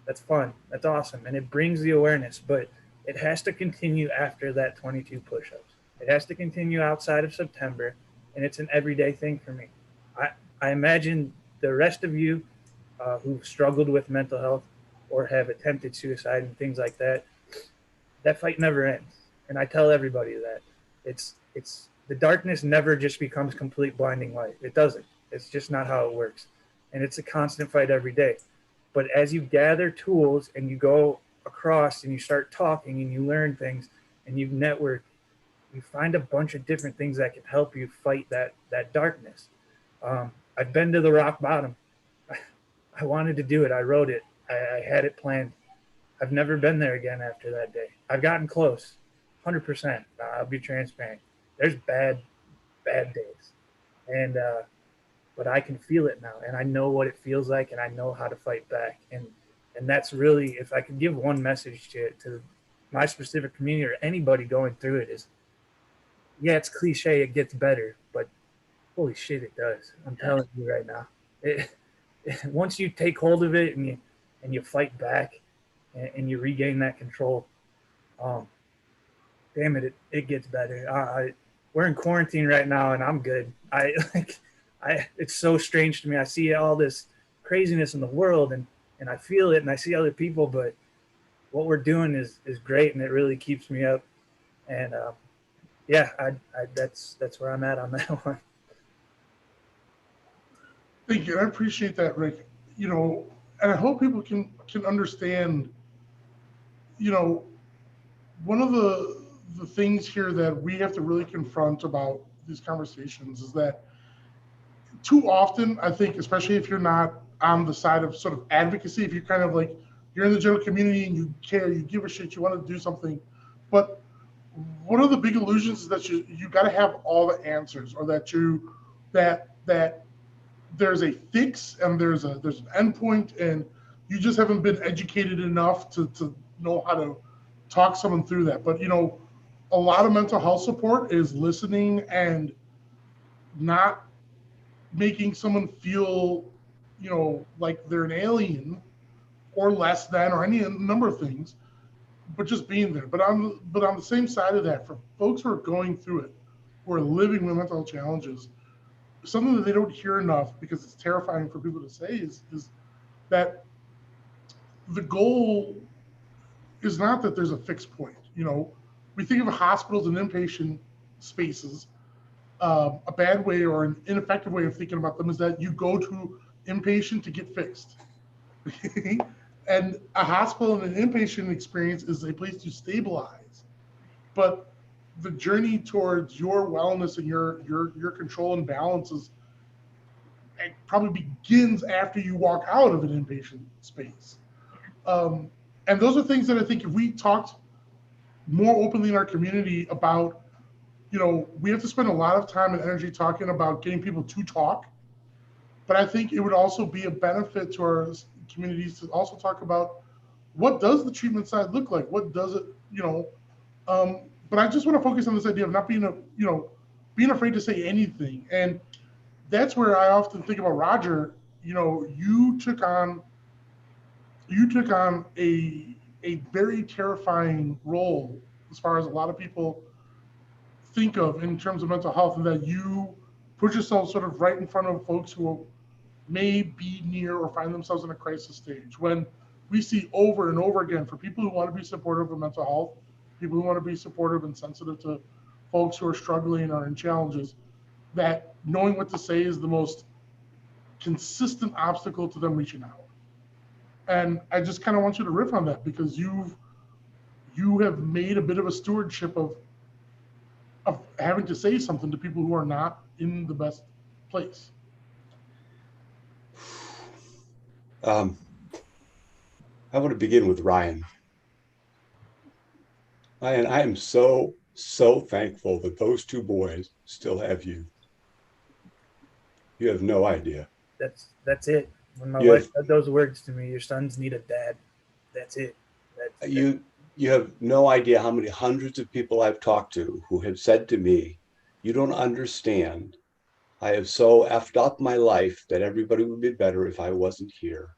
That's fun. That's awesome. And it brings the awareness, but it has to continue after that 22 push-ups. It has to continue outside of September, and it's an everyday thing for me. I imagine the rest of you who've struggled with mental health or have attempted suicide and things like that, that fight never ends. And I tell everybody that it's the darkness never just becomes complete blinding light. It doesn't. It's just not how it works. And it's a constant fight every day. But as you gather tools and you go across and you start talking and you learn things and you network, you find a bunch of different things that can help you fight that darkness. I've been to the rock bottom. I wanted to do it. I wrote it. I had it planned. I've never been there again after that day. I've gotten close, 100%. I'll be transparent. There's bad days. And but I can feel it now, and I know what it feels like, and I know how to fight back. And that's really, if I could give one message to my specific community or anybody going through it, is, yeah, it's cliche, it gets better, but Holy shit, it does. I'm telling you right now. Once you take hold of it and you fight back and you regain that control, damn it, it gets better. We're in quarantine right now, and I'm good. It's so strange to me. I see all this craziness in the world, and I feel it, and I see other people, but what we're doing is great, and it really keeps me up. And yeah, that's where I'm at on that one. Thank you. I appreciate that, Rick. You know, and I hope people can understand, you know, one of the things here that we have to really confront about these conversations is that too often, I think, especially if you're not on the side of sort of advocacy, if you're kind of like, you're in the general community and you care, you give a shit, you want to do something, but one of the big illusions is that you got to have all the answers, or that that there's a fix and there's an endpoint, and you just haven't been educated enough to know how to talk someone through that. But you know, a lot of mental health support is listening and not making someone feel, you know, like they're an alien or less than, or any number of things, but just being there. But on the same side of that, for folks who are going through it, who are living with mental health challenges, something that they don't hear enough because it's terrifying for people to say is that the goal is not that there's a fixed point. You know, we think of hospitals and inpatient spaces. A bad way or an ineffective way of thinking about them is that you go to inpatient to get fixed. And a hospital and an inpatient experience is a place to stabilize. But the journey towards your wellness and your control and balance it probably begins after you walk out of an inpatient space. And those are things that I think if we talked more openly in our community about, you know, we have to spend a lot of time and energy talking about getting people to talk, but I think it would also be a benefit to our communities to also talk about what does the treatment side look like? What does it, you know, but I just want to focus on this idea of not being being afraid to say anything. And that's where I often think about Roger. You know, you took on a very terrifying role as far as a lot of people think of in terms of mental health, and that you put yourself sort of right in front of folks who may be near or find themselves in a crisis stage. When we see over and over again, for people who want to be supportive of mental health, people who want to be supportive and sensitive to folks who are struggling or in challenges, that knowing what to say is the most consistent obstacle to them reaching out. And I just kind of want you to riff on that, because you have made a bit of a stewardship of having to say something to people who are not in the best place. I want to begin with Ryan. Ryan, I am so thankful that those two boys still have you. You have no idea. That's it. When my wife said those words to me, your sons need a dad. That's it. You have no idea how many hundreds of people I've talked to who have said to me, you don't understand. I have so effed up my life that everybody would be better if I wasn't here.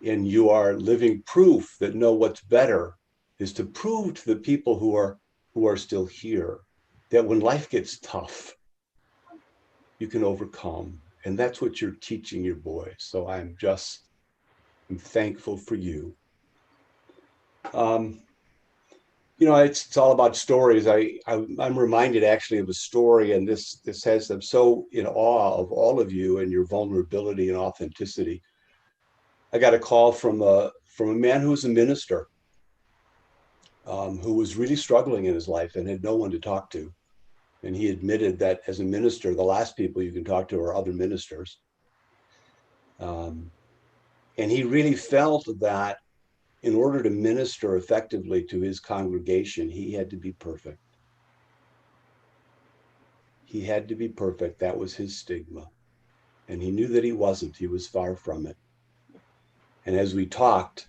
And you are living proof that no, what's better is to prove to the people who are still here that when life gets tough, you can overcome. And that's what you're teaching your boys. So I'm thankful for you. You know, it's all about stories. I'm reminded actually of a story, and this has them so in awe of all of you and your vulnerability and authenticity. I got a call from a man who was a minister, who was really struggling in his life and had no one to talk to. And he admitted that as a minister, the last people you can talk to are other ministers. And he really felt that in order to minister effectively to his congregation, he had to be perfect. He had to be perfect. That was his stigma. And he knew that he wasn't. He was far from it. And as we talked,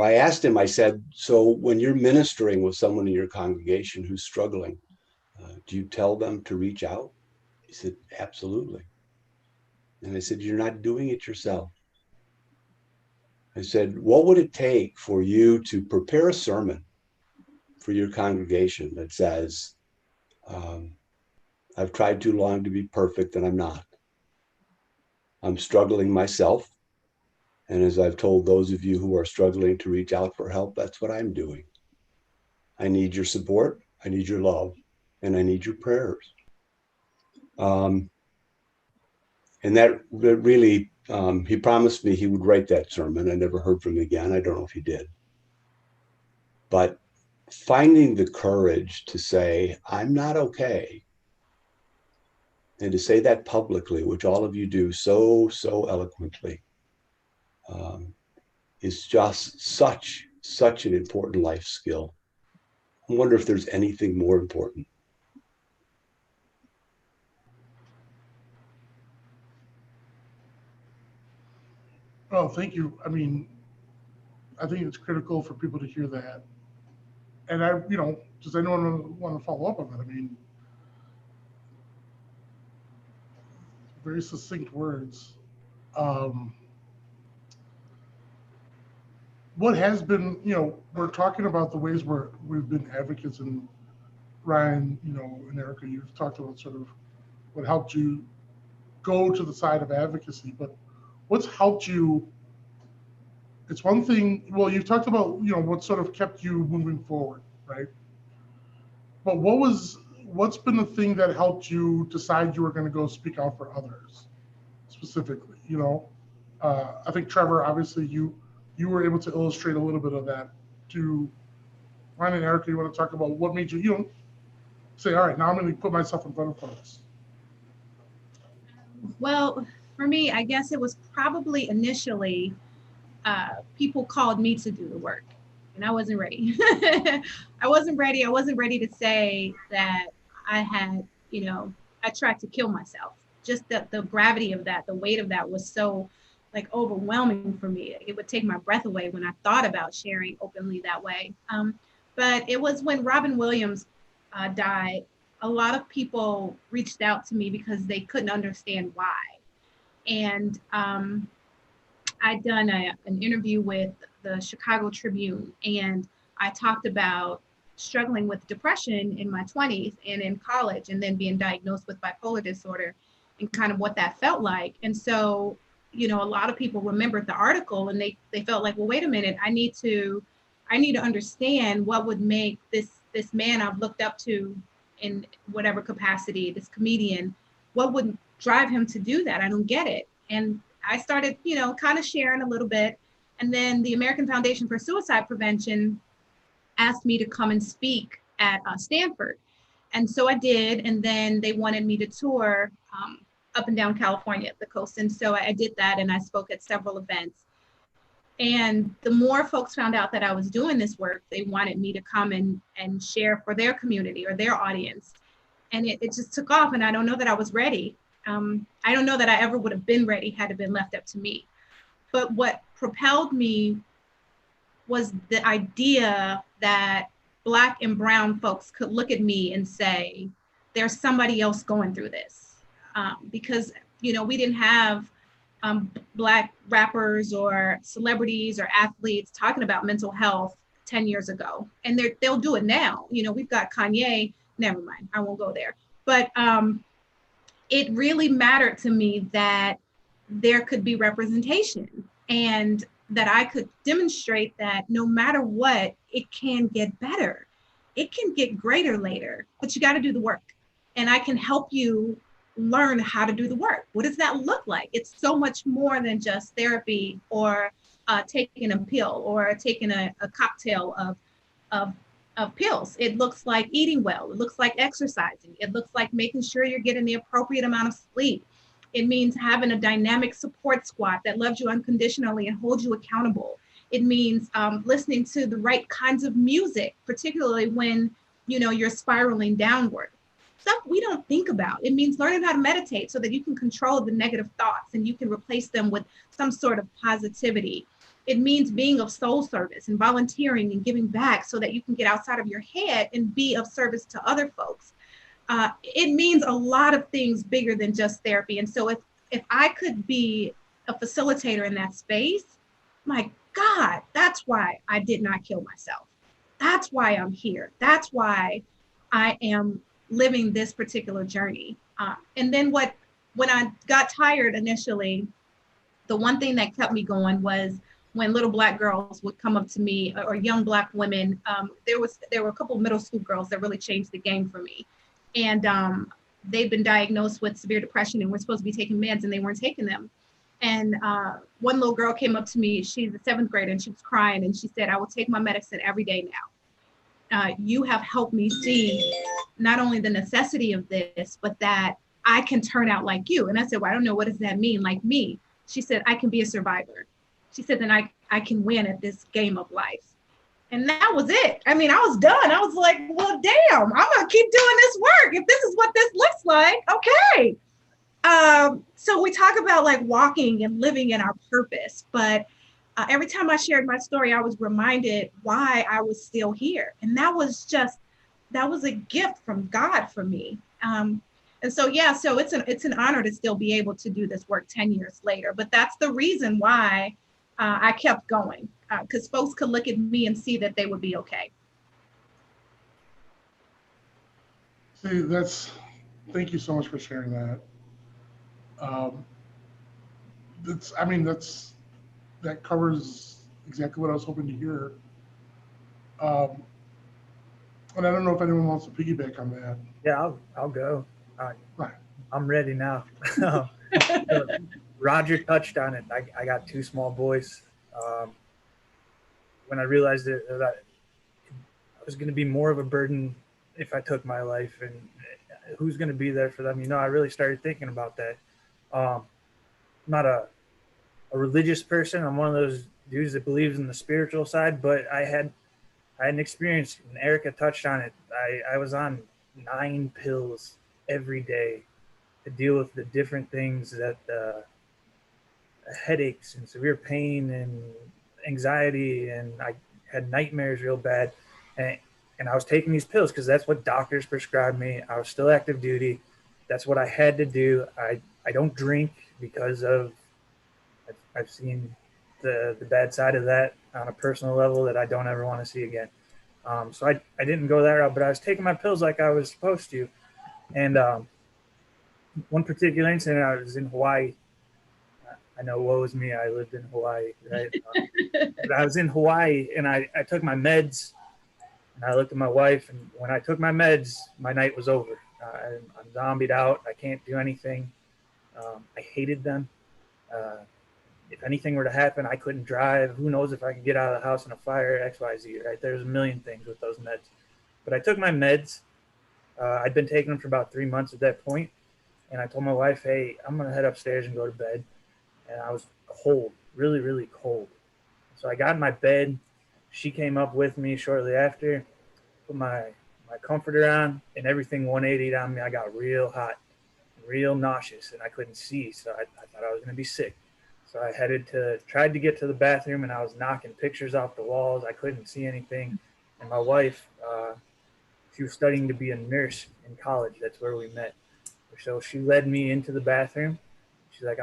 I asked him, I said, so when you're ministering with someone in your congregation who's struggling, Do you tell them to reach out? He said, absolutely. And I said, you're not doing it yourself. I said, what would it take for you to prepare a sermon for your congregation that says, I've tried too long to be perfect and I'm not. I'm struggling myself. And as I've told those of you who are struggling to reach out for help, that's what I'm doing. I need your support, I need your love, and I need your prayers. And that really, he promised me he would write that sermon. I never heard from him again. I don't know if he did. But finding the courage to say, I'm not okay, and to say that publicly, which all of you do so eloquently, is just such an important life skill. I wonder if there's anything more important. Well, thank you. I mean, I think it's critical for people to hear that. And does anyone want to follow up on that? I mean, very succinct words. What has been, we're talking about the ways where we've been advocates, and Ryan, and Erika, you've talked about sort of what helped you go to the side of advocacy, but what's helped you? It's one thing, well, you've talked about, what sort of kept you moving forward, right? But what's been the thing that helped you decide you were going to go speak out for others specifically? I think Trevor, obviously you were able to illustrate a little bit of that. To Ryan and Erika, you want to talk about what made you, say, all right, now I'm going to put myself in front of folks? Well, for me, I guess it was probably initially people called me to do the work, and I wasn't ready. I wasn't ready. I wasn't ready to say that I had, I tried to kill myself. Just the gravity of that, the weight of that was so overwhelming for me. It would take my breath away when I thought about sharing openly that way. But it was when Robin Williams died, a lot of people reached out to me because they couldn't understand why. And I'd done an interview with the Chicago Tribune, and I talked about struggling with depression in my 20s and in college, and then being diagnosed with bipolar disorder and kind of what that felt like. And so, a lot of people remembered the article, and they felt like, well, wait a minute, I need to understand what would make this man I've looked up to in whatever capacity, this comedian, what would drive him to do that? I don't get it. And I started, kind of sharing a little bit. And then the American Foundation for Suicide Prevention asked me to come and speak at Stanford. And so I did. And then they wanted me to tour up and down California, the coast. And so I did that, and I spoke at several events. And the more folks found out that I was doing this work, they wanted me to come and share for their community or their audience. And it just took off, and I don't know that I was ready. I don't know that I ever would have been ready had it been left up to me. But what propelled me was the idea that Black and brown folks could look at me and say, there's somebody else going through this. Because, we didn't have Black rappers or celebrities or athletes talking about mental health 10 years ago. And they'll do it now. We've got Kanye, never mind, I won't go there. But it really mattered to me that there could be representation, and that I could demonstrate that no matter what, it can get better. It can get greater later, but you got to do the work. And I can help you learn how to do the work. What does that look like? It's so much more than just therapy or taking a pill or taking a cocktail of pills. It looks like eating well. It looks like exercising. It looks like making sure you're getting the appropriate amount of sleep. It means having a dynamic support squad that loves you unconditionally and holds you accountable. It means listening to the right kinds of music, particularly when you're spiraling downward. Stuff we don't think about. It means learning how to meditate so that you can control the negative thoughts and you can replace them with some sort of positivity. It means being of soul service and volunteering and giving back so that you can get outside of your head and be of service to other folks. it means a lot of things bigger than just therapy. And so if I could be a facilitator in that space, my God, that's why I did not kill myself. That's why I'm here. That's why I am living this particular journey. And then when I got tired initially, the one thing that kept me going was when little Black girls would come up to me, or young Black women. There were a couple of middle school girls that really changed the game for me. And they've been diagnosed with severe depression and we're supposed to be taking meds and they weren't taking them. And one little girl came up to me, she's a 7th grader, and she was crying and she said, I will take my medicine every day now. You have helped me see not only the necessity of this, but that I can turn out like you. And I said, well, I don't know, what does that mean? Like me? She said, I can be a survivor. She said, then I can win at this game of life. And that was it. I mean, I was done. I was like, well, damn, I'm going to keep doing this work. If this is what this looks like, okay. So we talk about like walking and living in our purpose, but every time I shared my story, I was reminded why I was still here. And that was a gift from God for me. And so, yeah, so it's an honor to still be able to do this work 10 years later, but that's the reason why I kept going, because folks could look at me and see that they would be okay. See, thank you so much for sharing that. That covers exactly what I was hoping to hear. And I don't know if anyone wants to piggyback on that. Yeah, I'll go. Right. I'm ready now. Roger touched on it. I got 2 small boys. When I realized that I was going to be more of a burden if I took my life, and who's going to be there for them? You know, I really started thinking about that. I'm not a religious person. I'm one of those dudes that believes in the spiritual side, but I had an experience, and Erika touched on it. I was on 9 pills every day to deal with the different things that headaches and severe pain and anxiety, and I had nightmares real bad, and I was taking these pills because that's what doctors prescribed me. I was still active duty. That's what I had to do. I don't drink because of I've seen the bad side of that on a personal level that I don't ever want to see again. So I didn't go that route, but I was taking my pills like I was supposed to. And one particular incident, I was in Hawaii. I know, woe is me, I lived in Hawaii, right? But I was in Hawaii and I took my meds, and I looked at my wife, and when I took my meds, my night was over. I'm zombied out. I can't do anything. I hated them. If anything were to happen, I couldn't drive. Who knows if I could get out of the house in a fire, XYZ, right? There's a million things with those meds. But I took my meds. I'd been taking them for about 3 months at that point. And I told my wife, hey, I'm going to head upstairs and go to bed. And I was cold, really, really cold. So I got in my bed. She came up with me shortly after, put my comforter on, and everything 180'd on me. I got real hot, real nauseous, and I couldn't see. So I thought I was going to be sick. So I tried to get to the bathroom, and I was knocking pictures off the walls. I couldn't see anything. And my wife, she was studying to be a nurse in college. That's where we met. So she led me into the bathroom. She's like,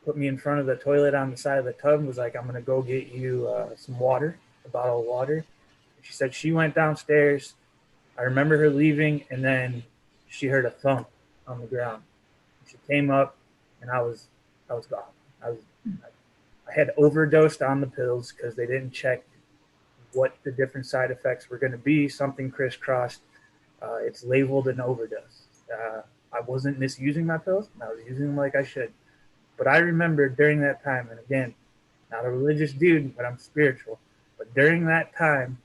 put me in front of the toilet on the side of the tub and was like, I'm going to go get you some water, a bottle of water. She said she went downstairs. I remember her leaving, and then she heard a thump on the ground. She came up, and I was gone. I had overdosed on the pills because they didn't check what the different side effects were going to be. Something crisscrossed. It's labeled an overdose. I wasn't misusing my pills. I was using them like I should. But I remember during that time, and again, not a religious dude, but I'm spiritual. But during that time,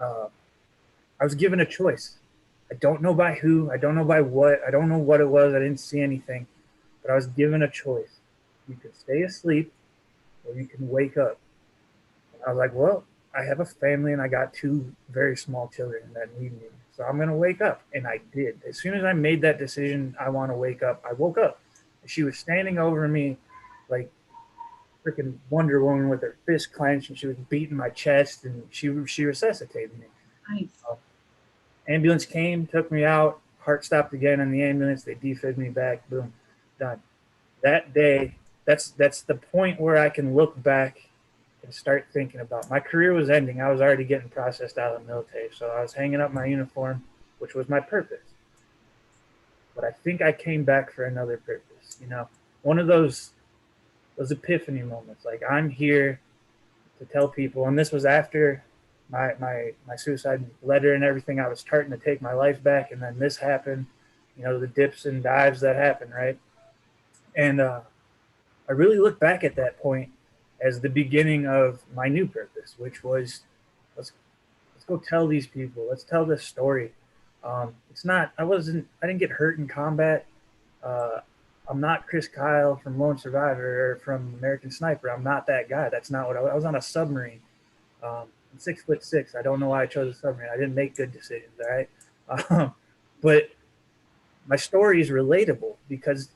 I was given a choice. I don't know by who. I don't know by what. I don't know what it was. I didn't see anything. But I was given a choice. You can stay asleep or you can wake up. And I was like, well, I have a family and I got 2 very small children that need me. So I'm going to wake up. And I did. As soon as I made that decision, I want to wake up, I woke up. She was standing over me like freaking Wonder Woman with her fist clenched, and she was beating my chest, and she resuscitated me. Nice. Ambulance came, took me out. heart stopped again in the ambulance. They defib me back. Boom, done. That day, that's the point where I can look back and start thinking about my career was ending. I was already getting processed out of the military, so I was hanging up my uniform, which was my purpose. But I think I came back for another purpose. You know, one of those epiphany moments. Like, I'm here to tell people, and this was after my suicide letter and everything. I was starting to take my life back, and then this happened. You know, the dips and dives that happen, right? And I really look back at that point as the beginning of my new purpose, which was let's go tell these people. Let's tell this story. It's not. I didn't get hurt in combat. I'm not Chris Kyle from Lone Survivor or from American Sniper. I'm not that guy. That's not what I was on a submarine. I'm 6'6". I don't know why I chose a submarine. I didn't make good decisions. All right. But my story is relatable because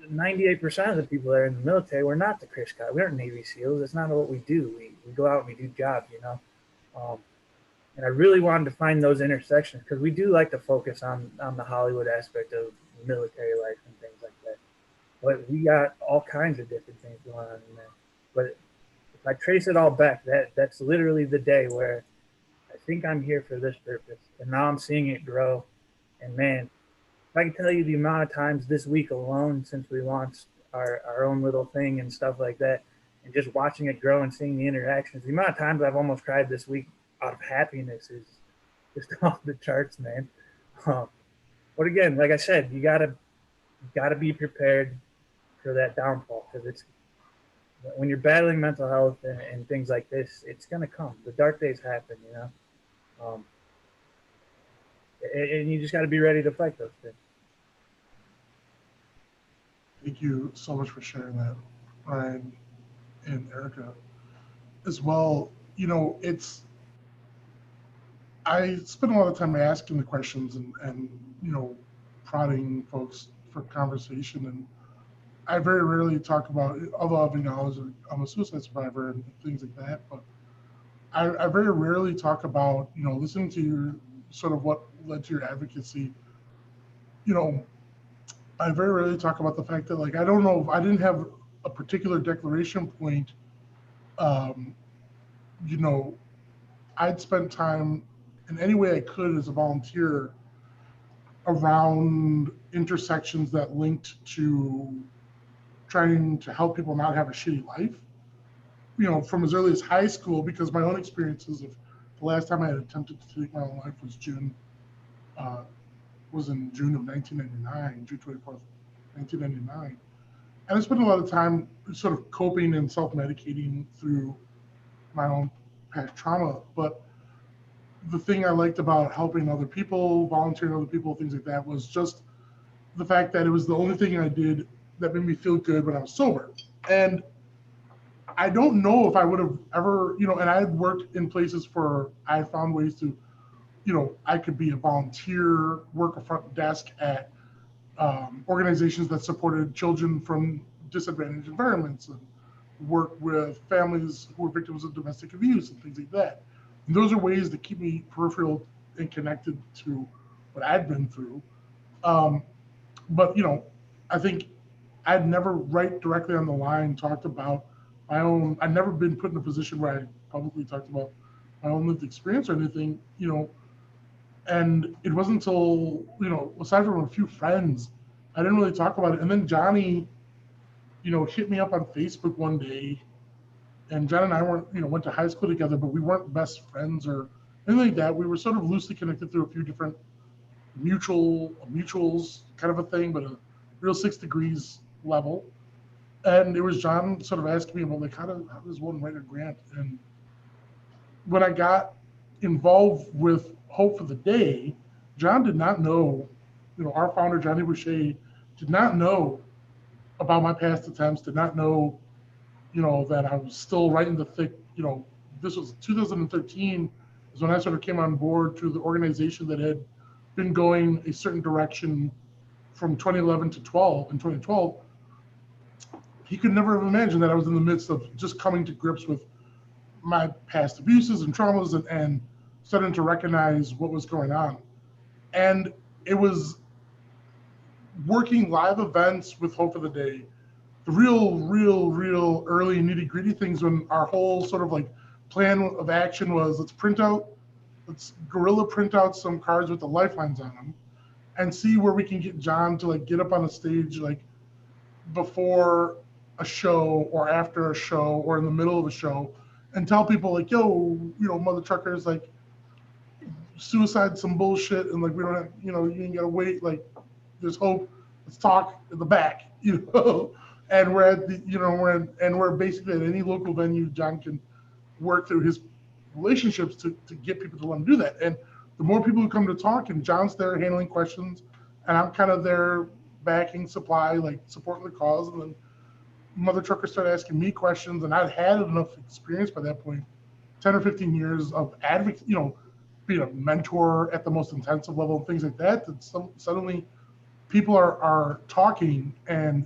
98% of the people that are in the military, we're not the Chris Kyle. We aren't Navy SEALs. That's not what we do. We go out and we do jobs, you know. And I really wanted to find those intersections because we do like to focus on the Hollywood aspect of military life and things like that. But we got all kinds of different things going on in there. But if I trace it all back, that's literally the day where I think I'm here for this purpose. And now I'm seeing it grow. And man, if I can tell you the amount of times this week alone since we launched our own little thing and stuff like that, and just watching it grow and seeing the interactions, the amount of times I've almost cried this week out of happiness is just off the charts, man. But again, like I said, you gotta be prepared for that downfall, because it's when you're battling mental health and things like this, it's gonna come. The dark days happen, you know. And you just got to be ready to fight those things. Thank you so much for sharing that, Ryan and Erika. As well, you know, I spend a lot of time asking the questions and you know, prodding folks for conversation. And I very rarely talk about, although I've acknowledged I'm a suicide survivor and things like that, but I very rarely talk about, you know, listening to your sort of what led to your advocacy. You know, I very rarely talk about the fact that, like, I don't know if I didn't have a particular declaration point. You know, I'd spent time in any way I could as a volunteer around intersections that linked to trying to help people not have a shitty life. You know, from as early as high school, because my own experiences of the last time I had attempted to take my own life was in June of 1999, June 24th, 1999. And I spent a lot of time sort of coping and self-medicating through my own past trauma. But the thing I liked about helping other people, volunteering other people, things like that, was just the fact that it was the only thing I did that made me feel good when I was sober. And I don't know if I would have ever, you know, and I had worked in places I had found ways to, you know, I could be a volunteer, work a front desk at organizations that supported children from disadvantaged environments, and work with families who were victims of domestic abuse and things like that. And those are ways to keep me peripheral and connected to what I'd been through. But, you know, I think I'd never right directly on the line talked about my own, I'd never been put in a position where I publicly talked about my own lived experience or anything, you know. And it wasn't until, you know, aside from a few friends, I didn't really talk about it. And then Johnny, you know, hit me up on Facebook one day, and John and I weren't, you know, went to high school together, but we weren't best friends or anything like that. We were sort of loosely connected through a few different mutuals kind of a thing, but a real 6 degrees level. And it was John sort of asking me about, like, how does one write a grant? And when I got involved with Hope for the Day, John did not know, you know, our founder, Johnny Boucher, did not know about my past attempts, did not know, you know, that I was still right in the thick, you know, this was 2013 is when I sort of came on board to the organization that had been going a certain direction from 2011 to 2012. He could never have imagined that I was in the midst of just coming to grips with my past abuses and traumas and starting to recognize what was going on. And it was working live events with Hope for the Day, the real early nitty gritty things when our whole sort of like plan of action was let's guerrilla print out some cards with the lifelines on them and see where we can get John to like get up on a stage like before a show or after a show or in the middle of a show and tell people like, yo, mother truckers, like suicide some bullshit and like we don't have, you ain't gotta wait, like there's hope, let's talk in the back, and we're at the, we're basically at any local venue. John can work through his relationships to get people to want to do that. And the more people who come to talk, and John's there handling questions, and I'm kind of there backing supply, like supporting the cause. And then mother truckers started asking me questions, and I'd had enough experience by that point, 10 or 15 years of advocacy, being a mentor at the most intensive level and things like that, that suddenly people are talking and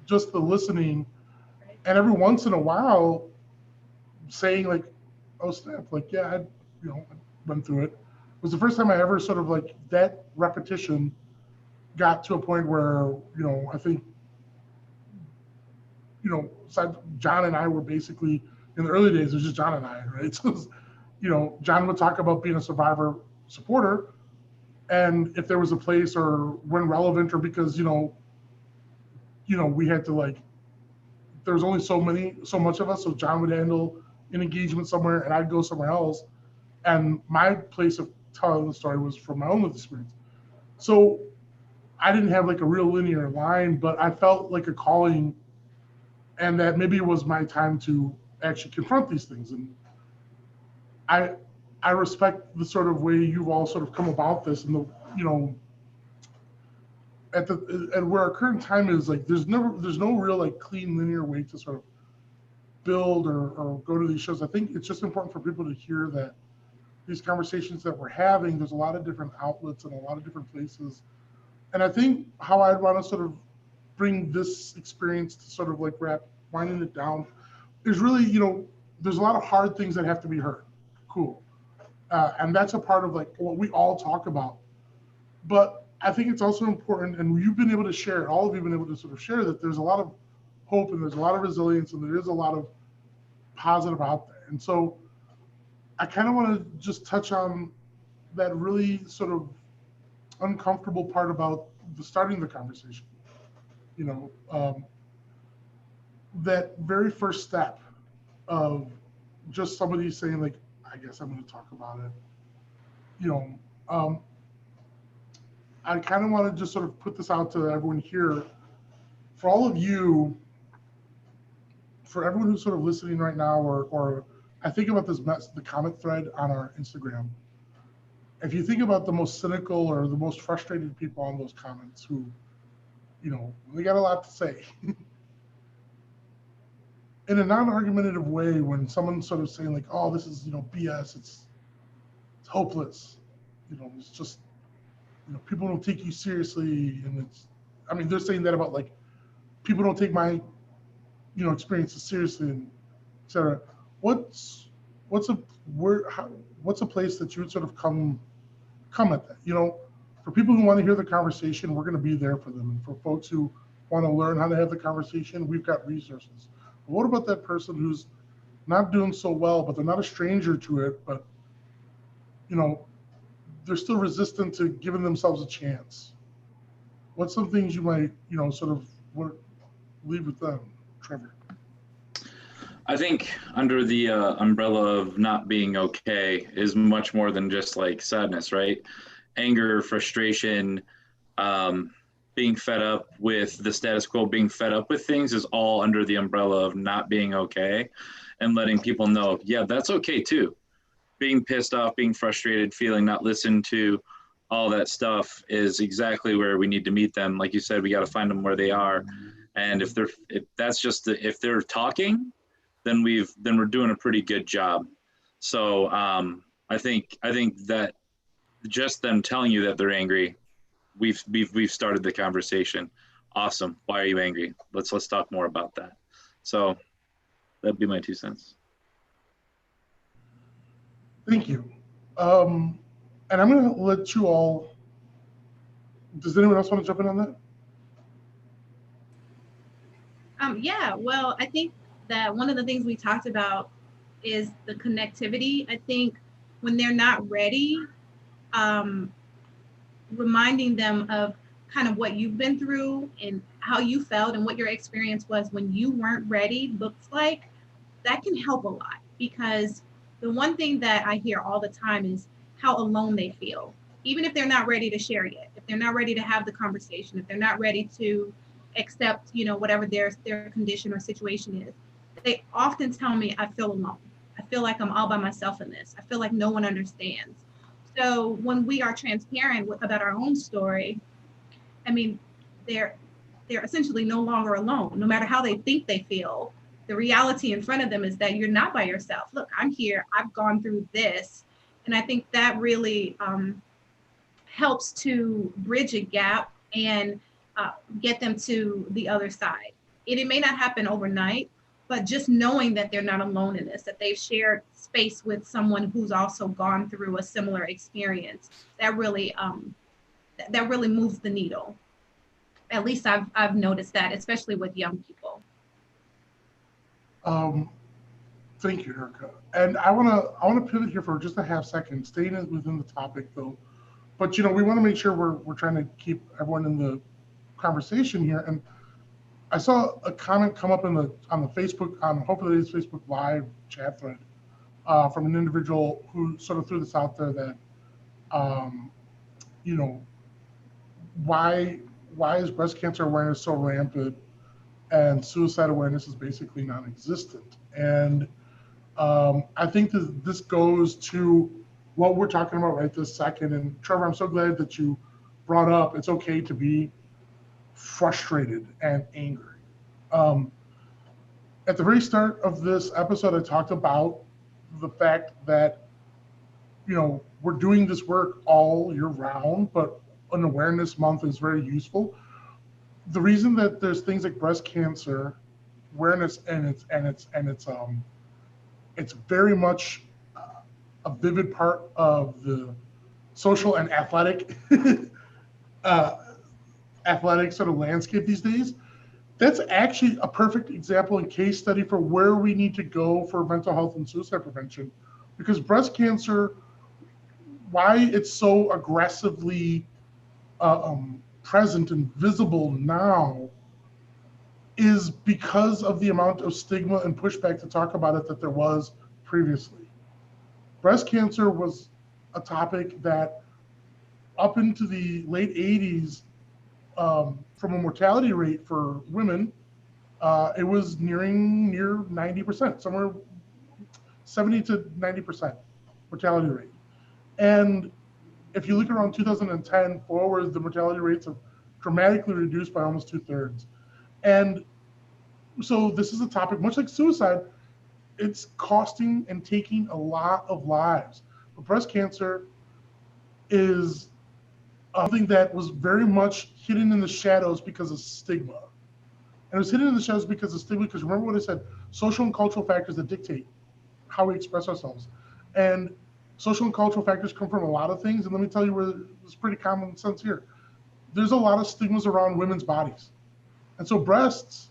just the listening, and every once in a while saying like, oh snap, like yeah, I went through it. It was the first time I ever sort of like that repetition got to a point where, I think, John and I were basically, in the early days, it was just John and I, right? So it was, John would talk about being a survivor supporter, and if there was a place or when relevant or because, we had to like, there was only so much of us, so John would handle an engagement somewhere and I'd go somewhere else. And my place of telling the story was from my own lived experience. So I didn't have like a real linear line, but I felt like a calling and that maybe it was my time to actually confront these things. And I respect the sort of way you've all sort of come about this and at where our current time is, like there's no real like clean linear way to sort of build or go to these shows. I think it's just important for people to hear that these conversations that we're having, there's a lot of different outlets and a lot of different places. And I think how I'd want to sort of bring this experience to sort of like winding it down is really, there's a lot of hard things that have to be heard. Cool. And that's a part of like what we all talk about. But I think it's also important, and you've been able to share, all of you have been able to sort of share that there's a lot of hope and there's a lot of resilience and there is a lot of positive out there. And so I kind of want to just touch on that really sort of uncomfortable part about starting the conversation. That very first step of just somebody saying like, I guess I'm going to talk about it. I kind of want to just sort of put this out to everyone here. For all of you, for everyone who's sort of listening right now, or I think about the comment thread on our Instagram. If you think about the most cynical or the most frustrated people on those comments who, they got a lot to say. In a non-argumentative way, when someone's sort of saying like, oh, this is, BS, it's hopeless, it's just, people don't take you seriously. And they're saying that about like, people don't take my, experiences seriously and et cetera. What's a place that you would sort of come at that? For people who want to hear the conversation, we're going to be there for them. And for folks who want to learn how to have the conversation, we've got resources. But what about that person who's not doing so well, but they're not a stranger to it, but they're still resistant to giving themselves a chance? What's some things you might, sort of leave with them, Trevor? I think under the umbrella of not being okay is much more than just like sadness, right? Anger, frustration, being fed up with the status quo, being fed up with things is all under the umbrella of not being okay, and letting people know, yeah, that's okay too. Being pissed off, being frustrated, feeling not listened to, all that stuff is exactly where we need to meet them. Like you said, we got to find them where they are. And if they're talking, then we're doing a pretty good job. So I think that just them telling you that they're angry, we've started the conversation. Awesome. Why are you angry? Let's talk more about that. So that'd be my 2 cents. Thank you. And I'm going to let you all. Does anyone else want to jump in on that? Yeah, well, I think that one of the things we talked about is the connectivity. I think when they're not ready, um, reminding them of kind of what you've been through and how you felt and what your experience was when you weren't ready looks like, that can help a lot. Because the one thing that I hear all the time is how alone they feel, even if they're not ready to share yet, if they're not ready to have the conversation, if they're not ready to accept, whatever their condition or situation is. They often tell me, I feel alone. I feel like I'm all by myself in this. I feel like no one understands. So when we are transparent about our own story, I mean, they're essentially no longer alone. No matter how they think they feel, the reality in front of them is that you're not by yourself. Look, I'm here. I've gone through this, and I think that really helps to bridge a gap and get them to the other side. And it may not happen overnight, but just knowing that they're not alone in this, that they've shared space with someone who's also gone through a similar experience, that really moves the needle. At least I've noticed that, especially with young people. Thank you, Erica. And I wanna pivot here for just a half second, staying within the topic though. But we want to make sure we're trying to keep everyone in the conversation here. And I saw a comment come up on the Facebook, hopefully it's Facebook Live chat thread, from an individual who sort of threw this out there that, why is breast cancer awareness so rampant and suicide awareness is basically non-existent? And I think that this goes to what we're talking about right this second. And Trevor, I'm so glad that you brought up it's okay to be frustrated and angry. At the very start of this episode, I talked about the fact that, we're doing this work all year round, but an awareness month is very useful. The reason that there's things like breast cancer awareness and it's very much a vivid part of the social and athletic sort of landscape these days. That's actually a perfect example and case study for where we need to go for mental health and suicide prevention, because breast cancer, why it's so aggressively present and visible now, is because of the amount of stigma and pushback to talk about it that there was previously. Breast cancer was a topic that up into the late 80s, from a mortality rate for women, it was near 90%, somewhere 70 to 90% mortality rate. And if you look around 2010 forward, the mortality rates have dramatically reduced by almost 2/3. And so this is a topic, much like suicide, it's costing and taking a lot of lives. But breast cancer is something that was very much hidden in the shadows because of stigma. And it was hidden in the shadows because of stigma, because remember what I said, social and cultural factors that dictate how we express ourselves. And social and cultural factors come from a lot of things. And let me tell you where it's pretty common sense here. There's a lot of stigmas around women's bodies. And so breasts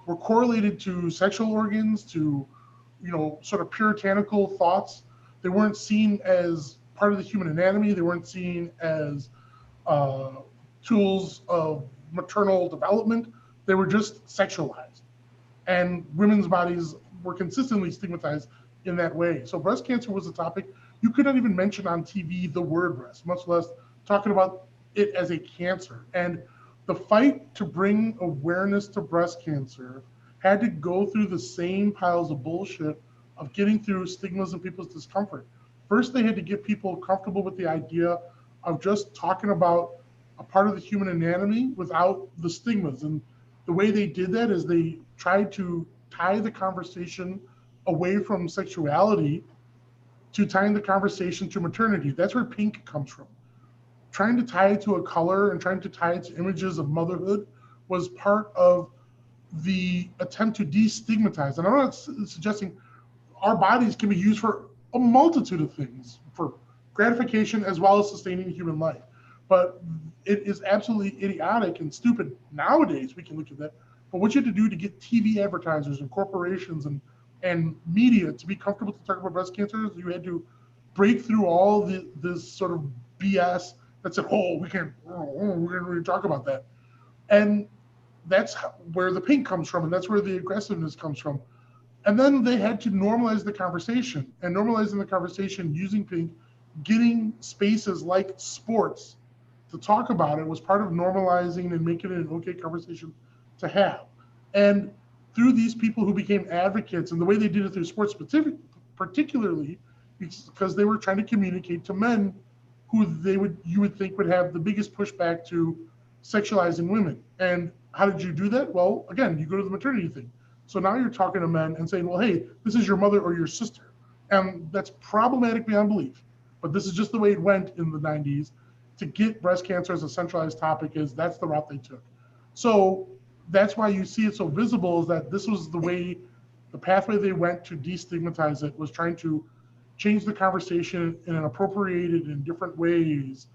were correlated to sexual organs, to, sort of puritanical thoughts. They weren't seen as part of the human anatomy. They weren't seen as tools of maternal development. They were just sexualized. And women's bodies were consistently stigmatized in that way. So breast cancer was a topic you could not even mention on TV the word breast, much less talking about it as a cancer. And the fight to bring awareness to breast cancer had to go through the same piles of bullshit of getting through stigmas and people's discomfort. First, they had to get people comfortable with the idea of just talking about a part of the human anatomy without the stigmas. And the way they did that is they tried to tie the conversation away from sexuality to tying the conversation to maternity. That's where pink comes from. Trying to tie it to a color and trying to tie it to images of motherhood was part of the attempt to destigmatize. And I'm not suggesting our bodies can be used for a multitude of things, for gratification as well as sustaining human life. But it is absolutely idiotic and stupid nowadays, we can look at that, But what you had to do to get TV advertisers and corporations and media to be comfortable to talk about breast cancer, you had to break through all this sort of BS that said, oh, we're going to really talk about that. And that's where the pink comes from, and that's where the aggressiveness comes from. And then they had to normalize the conversation, and normalizing the conversation using pink, getting spaces like sports to talk about it was part of normalizing and making it an okay conversation to have. And through these people who became advocates, and the way they did it through sports particularly, because they were trying to communicate to men who you would think would have the biggest pushback to sexualizing women. And how did you do that? Well, again, you go to the maternity thing. So now you're talking to men and saying, well, hey, this is your mother or your sister. And that's problematic beyond belief. But this is just the way it went in the 90s. To get breast cancer as a centralized topic, that's the route they took. So that's why you see it so visible, is that this was the pathway they went to destigmatize it, was trying to change the conversation and appropriate it in different ways.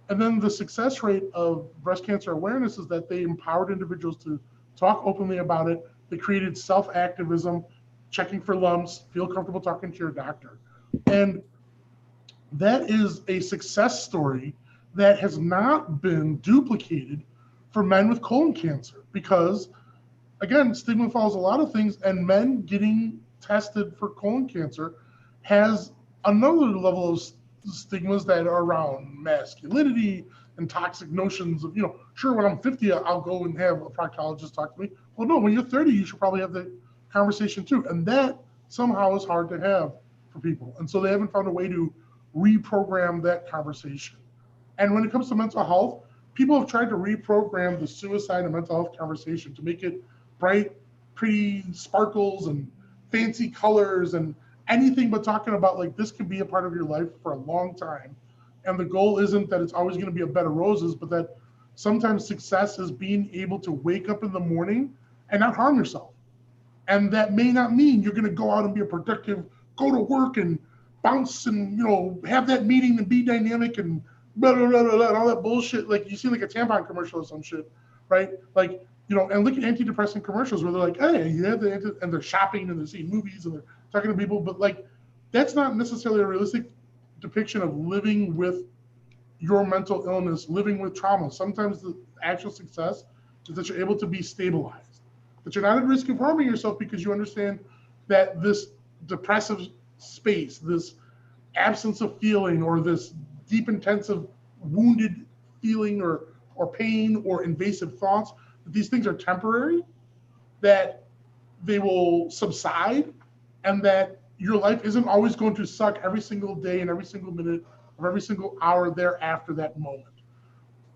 And then the success rate of breast cancer awareness is that they empowered individuals to talk openly about it. They created self-activism, checking for lumps, feel comfortable talking to your doctor. And that is a success story that has not been duplicated for men with colon cancer, because, again, stigma follows a lot of things, and men getting tested for colon cancer has another level of stigmas that are around masculinity and toxic notions of, sure, when I'm 50, I'll go and have a proctologist talk to me. Well, no, when you're 30, you should probably have the conversation too. And that somehow is hard to have for people. And so they haven't found a way to reprogram that conversation. And when it comes to mental health, people have tried to reprogram the suicide and mental health conversation to make it bright, pretty sparkles and fancy colors and anything but talking about, like, this can be a part of your life for a long time. And the goal isn't that it's always going to be a bed of roses, but that sometimes success is being able to wake up in the morning and not harm yourself. And that may not mean you're going to go out and be a productive, go to work and bounce and, have that meeting and be dynamic and blah, blah, blah, blah, and all that bullshit. Like, you see like a tampon commercial or some shit, right? Like, and look at antidepressant commercials where they're like, hey, you have and they're shopping and they're seeing movies and they're talking to people, but like, that's not necessarily a realistic depiction of living with your mental illness, living with trauma. Sometimes the actual success is that you're able to be stabilized, that you're not at risk of harming yourself because you understand that this depressive space, this absence of feeling, or this deep, intensive, wounded feeling or pain or invasive thoughts, that these things are temporary, that they will subside, and that your life isn't always going to suck every single day and every single minute of every single hour thereafter that moment.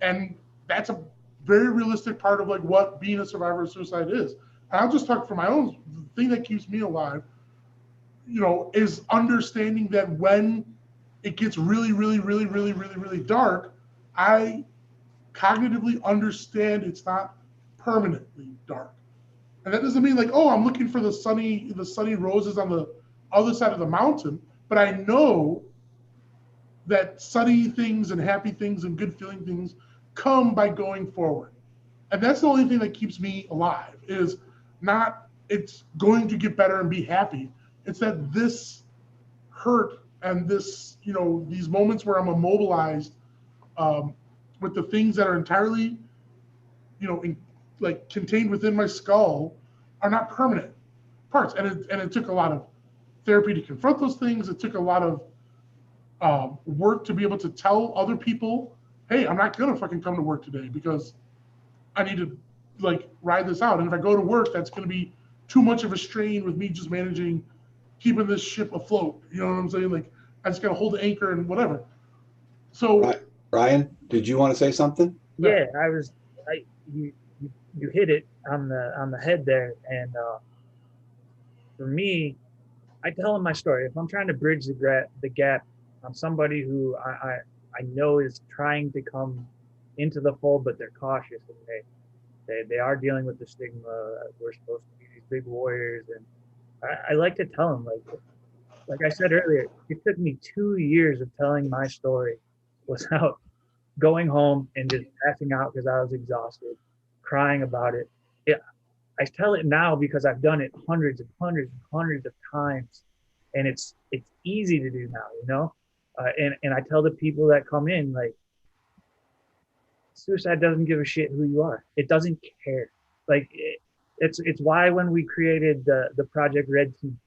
And that's a very realistic part of like what being a survivor of suicide is. And I'll just talk for my own. The thing that keeps me alive, is understanding that when it gets really, really, really, really, really, really dark, I cognitively understand it's not permanently dark. And that doesn't mean like, oh, I'm looking for the sunny roses on the other side of the mountain, but I know that sunny things and happy things and good feeling things come by going forward. And that's the only thing that keeps me alive, is not it's going to get better and be happy. It's that this hurt and this, these moments where I'm immobilized with the things that are entirely, contained within my skull are not permanent parts. And it took a lot of therapy to confront those things. It took a lot of work to be able to tell other people, hey, I'm not gonna fucking come to work today because I need to ride this out. And if I go to work, that's gonna be too much of a strain with me just managing, keeping this ship afloat. You know what I'm saying? Like, I just gotta hold the anchor and whatever. So Ryan, did you want to say something? Yeah, you hit it on the head there. And for me, I tell him my story. If I'm trying to bridge the gap, I'm somebody who I know is trying to come into the fold, but they're cautious and they are dealing with the stigma. We're supposed to be these big warriors, and I like to tell them, like I said earlier, it took me 2 years of telling my story without going home and just passing out because I was exhausted, crying about it. Yeah, I tell it now because I've done it hundreds and hundreds and hundreds of times, and it's easy to do now, you know. And I tell the people that come in, like, suicide doesn't give a shit who you are. It doesn't care. Like, it's why when we created the Project R.E.D team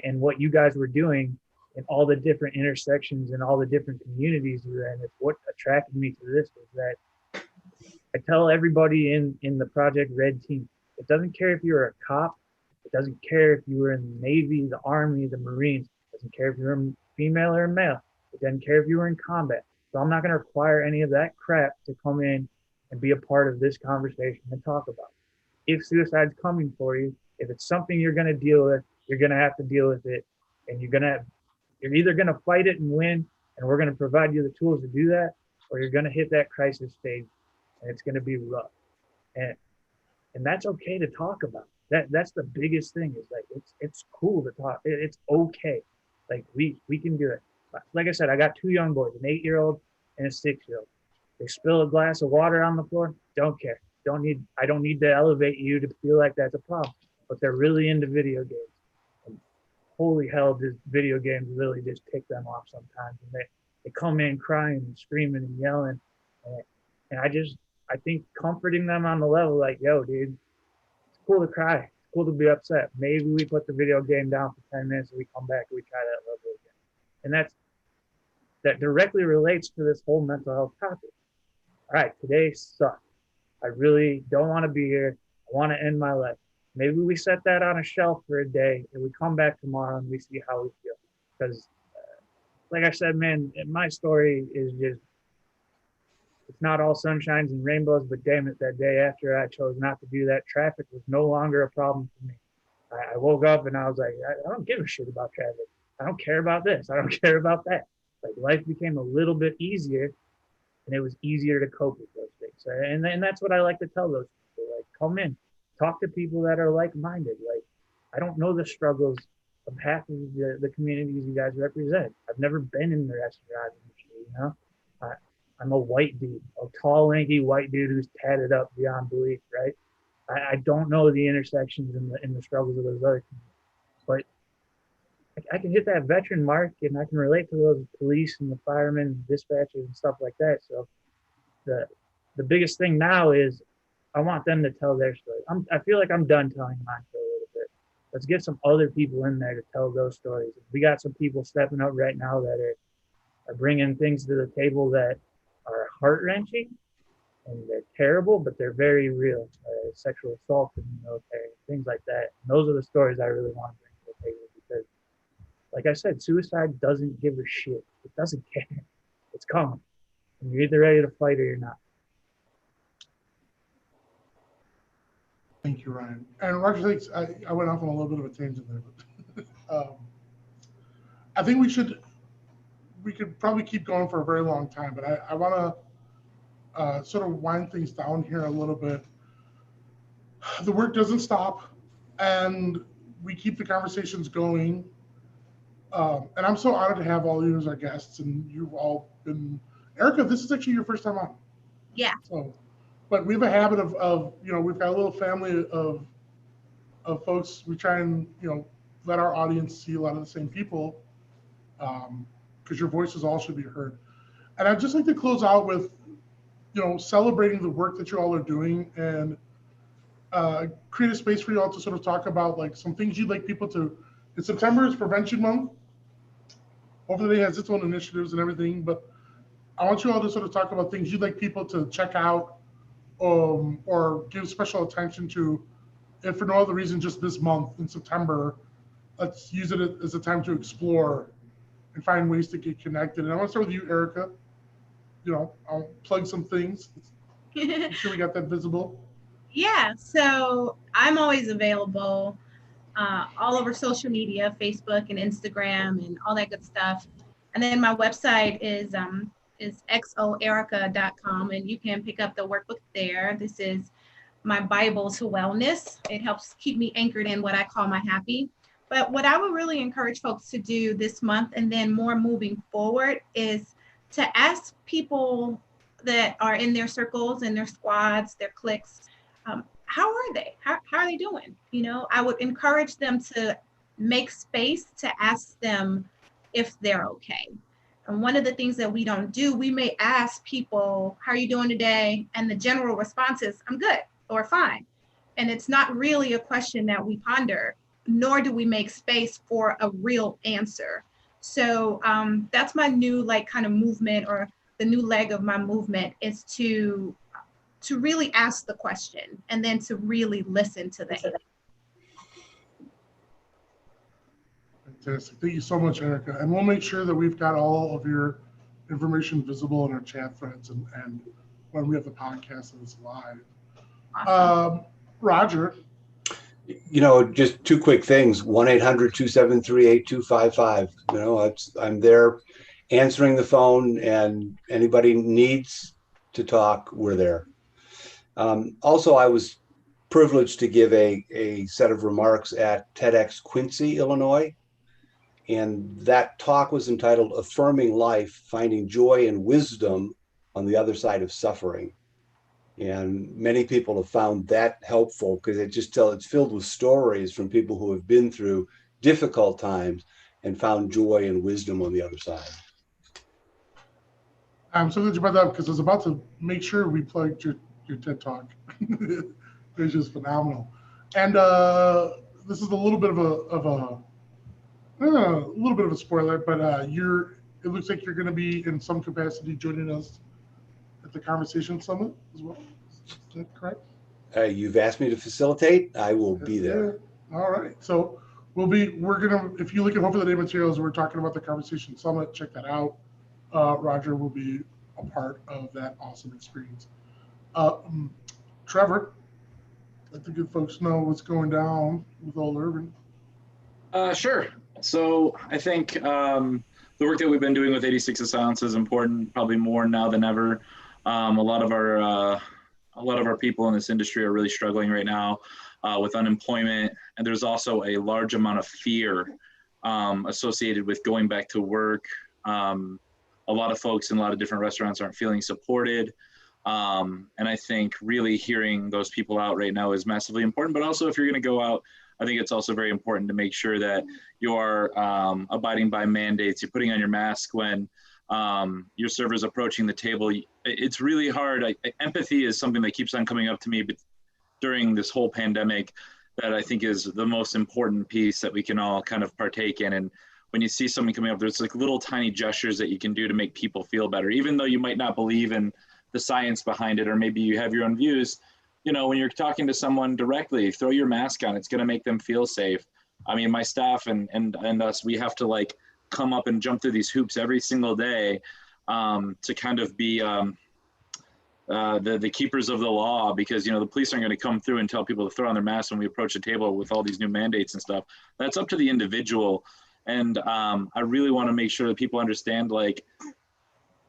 and what you guys were doing and all the different intersections and all the different communities you're in, it's what attracted me to this, was that I tell everybody in the Project R.E.D team, it doesn't care if you're a cop. It doesn't care if you were in the Navy, the Army, the Marines. It doesn't care if you're a female or a male. It doesn't care if you were in combat. So I'm not going to require any of that crap to come in and be a part of this conversation and talk about. If suicide's coming for you, if it's something you're going to deal with, you're going to have to deal with it. And you're either going to fight it and win, and we're going to provide you the tools to do that, or you're going to hit that crisis stage and it's going to be rough. And that's okay to talk about. That's the biggest thing, is like, it's cool to talk. It's okay. Like, we can do it. Like I said, I got 2 young boys, an 8-year-old and a 6-year-old. They spill a glass of water on the floor, don't care. I don't need to elevate you to feel like that's a problem. But they're really into video games. And holy hell, does video games really just tick them off sometimes. And they come in crying and screaming and yelling. And I think comforting them on the level, like, yo, dude, it's cool to cry. It's cool to be upset. Maybe we put the video game down for 10 minutes and we come back and we try that level again. And that directly relates to this whole mental health topic. All right, today sucks. I really don't want to be here. I want to end my life. Maybe we set that on a shelf for a day and we come back tomorrow and we see how we feel. Because, like I said, man, my story is just, it's not all sunshines and rainbows, but damn it, that day after I chose not to do that, traffic was no longer a problem for me. I woke up and I was like, I don't give a shit about traffic. I don't care about this. I don't care about that. Like, life became a little bit easier, and it was easier to cope with those things. And that's what I like to tell those people. Like, come in, talk to people that are like-minded. Like, I don't know the struggles of half of the communities you guys represent. I've never been in the restaurant industry, you know? I'm a white dude, a tall, lanky white dude who's tatted up beyond belief, right? I don't know the intersections and the struggles of those other communities. But I can hit that veteran mark, and I can relate to those police and the firemen and dispatchers and stuff like that. So the biggest thing now is I want them to tell their story. I feel like I'm done telling mine for a little bit. Let's get some other people in there to tell those stories. We got some people stepping up right now that are bringing things to the table that are heart-wrenching and they're terrible, but they're very real. Sexual assault in the military, things like that. And those are the stories I really want to bring to the table, because, like I said, suicide doesn't give a shit. It doesn't care. It's coming. And you're either ready to fight or you're not. Thank you, Ryan. And Roger, I went off on a little bit of a tangent there, but I think we could probably keep going for a very long time, but I want to sort of wind things down here a little bit. The work doesn't stop, and we keep the conversations going. And I'm so honored to have all of you as our guests, and you've all been, Erika, this is actually your first time on. Yeah. So, but we have a habit of we've got a little family of folks. We try and, let our audience see a lot of the same people, because your voices all should be heard. And I'd just like to close out with, celebrating the work that you all are doing, and create a space for you all to sort of talk about, like, some things you'd like people to. In September is Prevention Month. Hopefully, it has its own initiatives and everything, but I want you all to sort of talk about things you'd like people to check out, or give special attention to, if for no other reason, just this month in September. Let's use it as a time to explore and find ways to get connected. And I want to start with you, Erika. I'll plug some things. Make sure we got that visible. Yeah, so I'm always available all over social media, Facebook and Instagram and all that good stuff. And then my website is xoerica.com, and you can pick up the workbook there. This is my Bible to wellness. It helps keep me anchored in what I call my happy. But what I would really encourage folks to do this month, and then more moving forward, is to ask people that are in their circles and their squads, their cliques, how are they? How are they doing? You know, I would encourage them to make space to ask them if they're okay. And one of the things that we don't do, we may ask people, how are you doing today? And the general response is, I'm good or fine. And it's not really a question that we ponder, nor do we make space for a real answer. So that's my new like kind of movement, or the new leg of my movement, is to really ask the question and then to really listen to them. Fantastic. Thank you so much, Erika. And we'll make sure that we've got all of your information visible in our chat threads and when we have the podcast and it's live. Awesome. Roger. You know, just two quick things. 1-800-273-8255. You know, I'm there answering the phone, and anybody needs to talk, we're there. Also, I was privileged to give a set of remarks at TEDx Quincy, Illinois. And that talk was entitled Affirming Life, Finding Joy and Wisdom on the Other Side of Suffering. And many people have found that helpful because it's filled with stories from people who have been through difficult times and found joy and wisdom on the other side. I'm so glad you brought that up because I was about to make sure we plugged your TED Talk. It was just phenomenal. And this is a little bit of a spoiler, but it looks like you're going to be in some capacity joining us at the Conversation Summit as well. Is that correct? You've asked me to facilitate. I will be there. Yeah. All right. So if you look at Hope for the Day materials, we're talking about the Conversation Summit. Check that out. Roger will be a part of that awesome experience. Trevor, let the good folks know what's going down with old Irving. Sure. So I think the work that we've been doing with 86 of Silence is important, probably more now than ever. A lot of our people in this industry are really struggling right now with unemployment, and there's also a large amount of fear associated with going back to work. A lot of folks in a lot of different restaurants aren't feeling supported. And I think really hearing those people out right now is massively important. But also, if you're going to go out, I think it's also very important to make sure that you are abiding by mandates. You're putting on your mask when your server's approaching the table. It's really hard. Empathy is something that keeps on coming up to me during this whole pandemic that I think is the most important piece that we can all kind of partake in. And when you see something coming up, there's like little tiny gestures that you can do to make people feel better, even though you might not believe in the science behind it, or maybe you have your own views. You know, when you're talking to someone directly, throw your mask on. It's going to make them feel safe. I mean, my staff and us, we have to like come up and jump through these hoops every single day to kind of be the keepers of the law, because, you know, the police aren't going to come through and tell people to throw on their masks when we approach a table with all these new mandates and stuff. That's up to the individual. And I really want to make sure that people understand, like,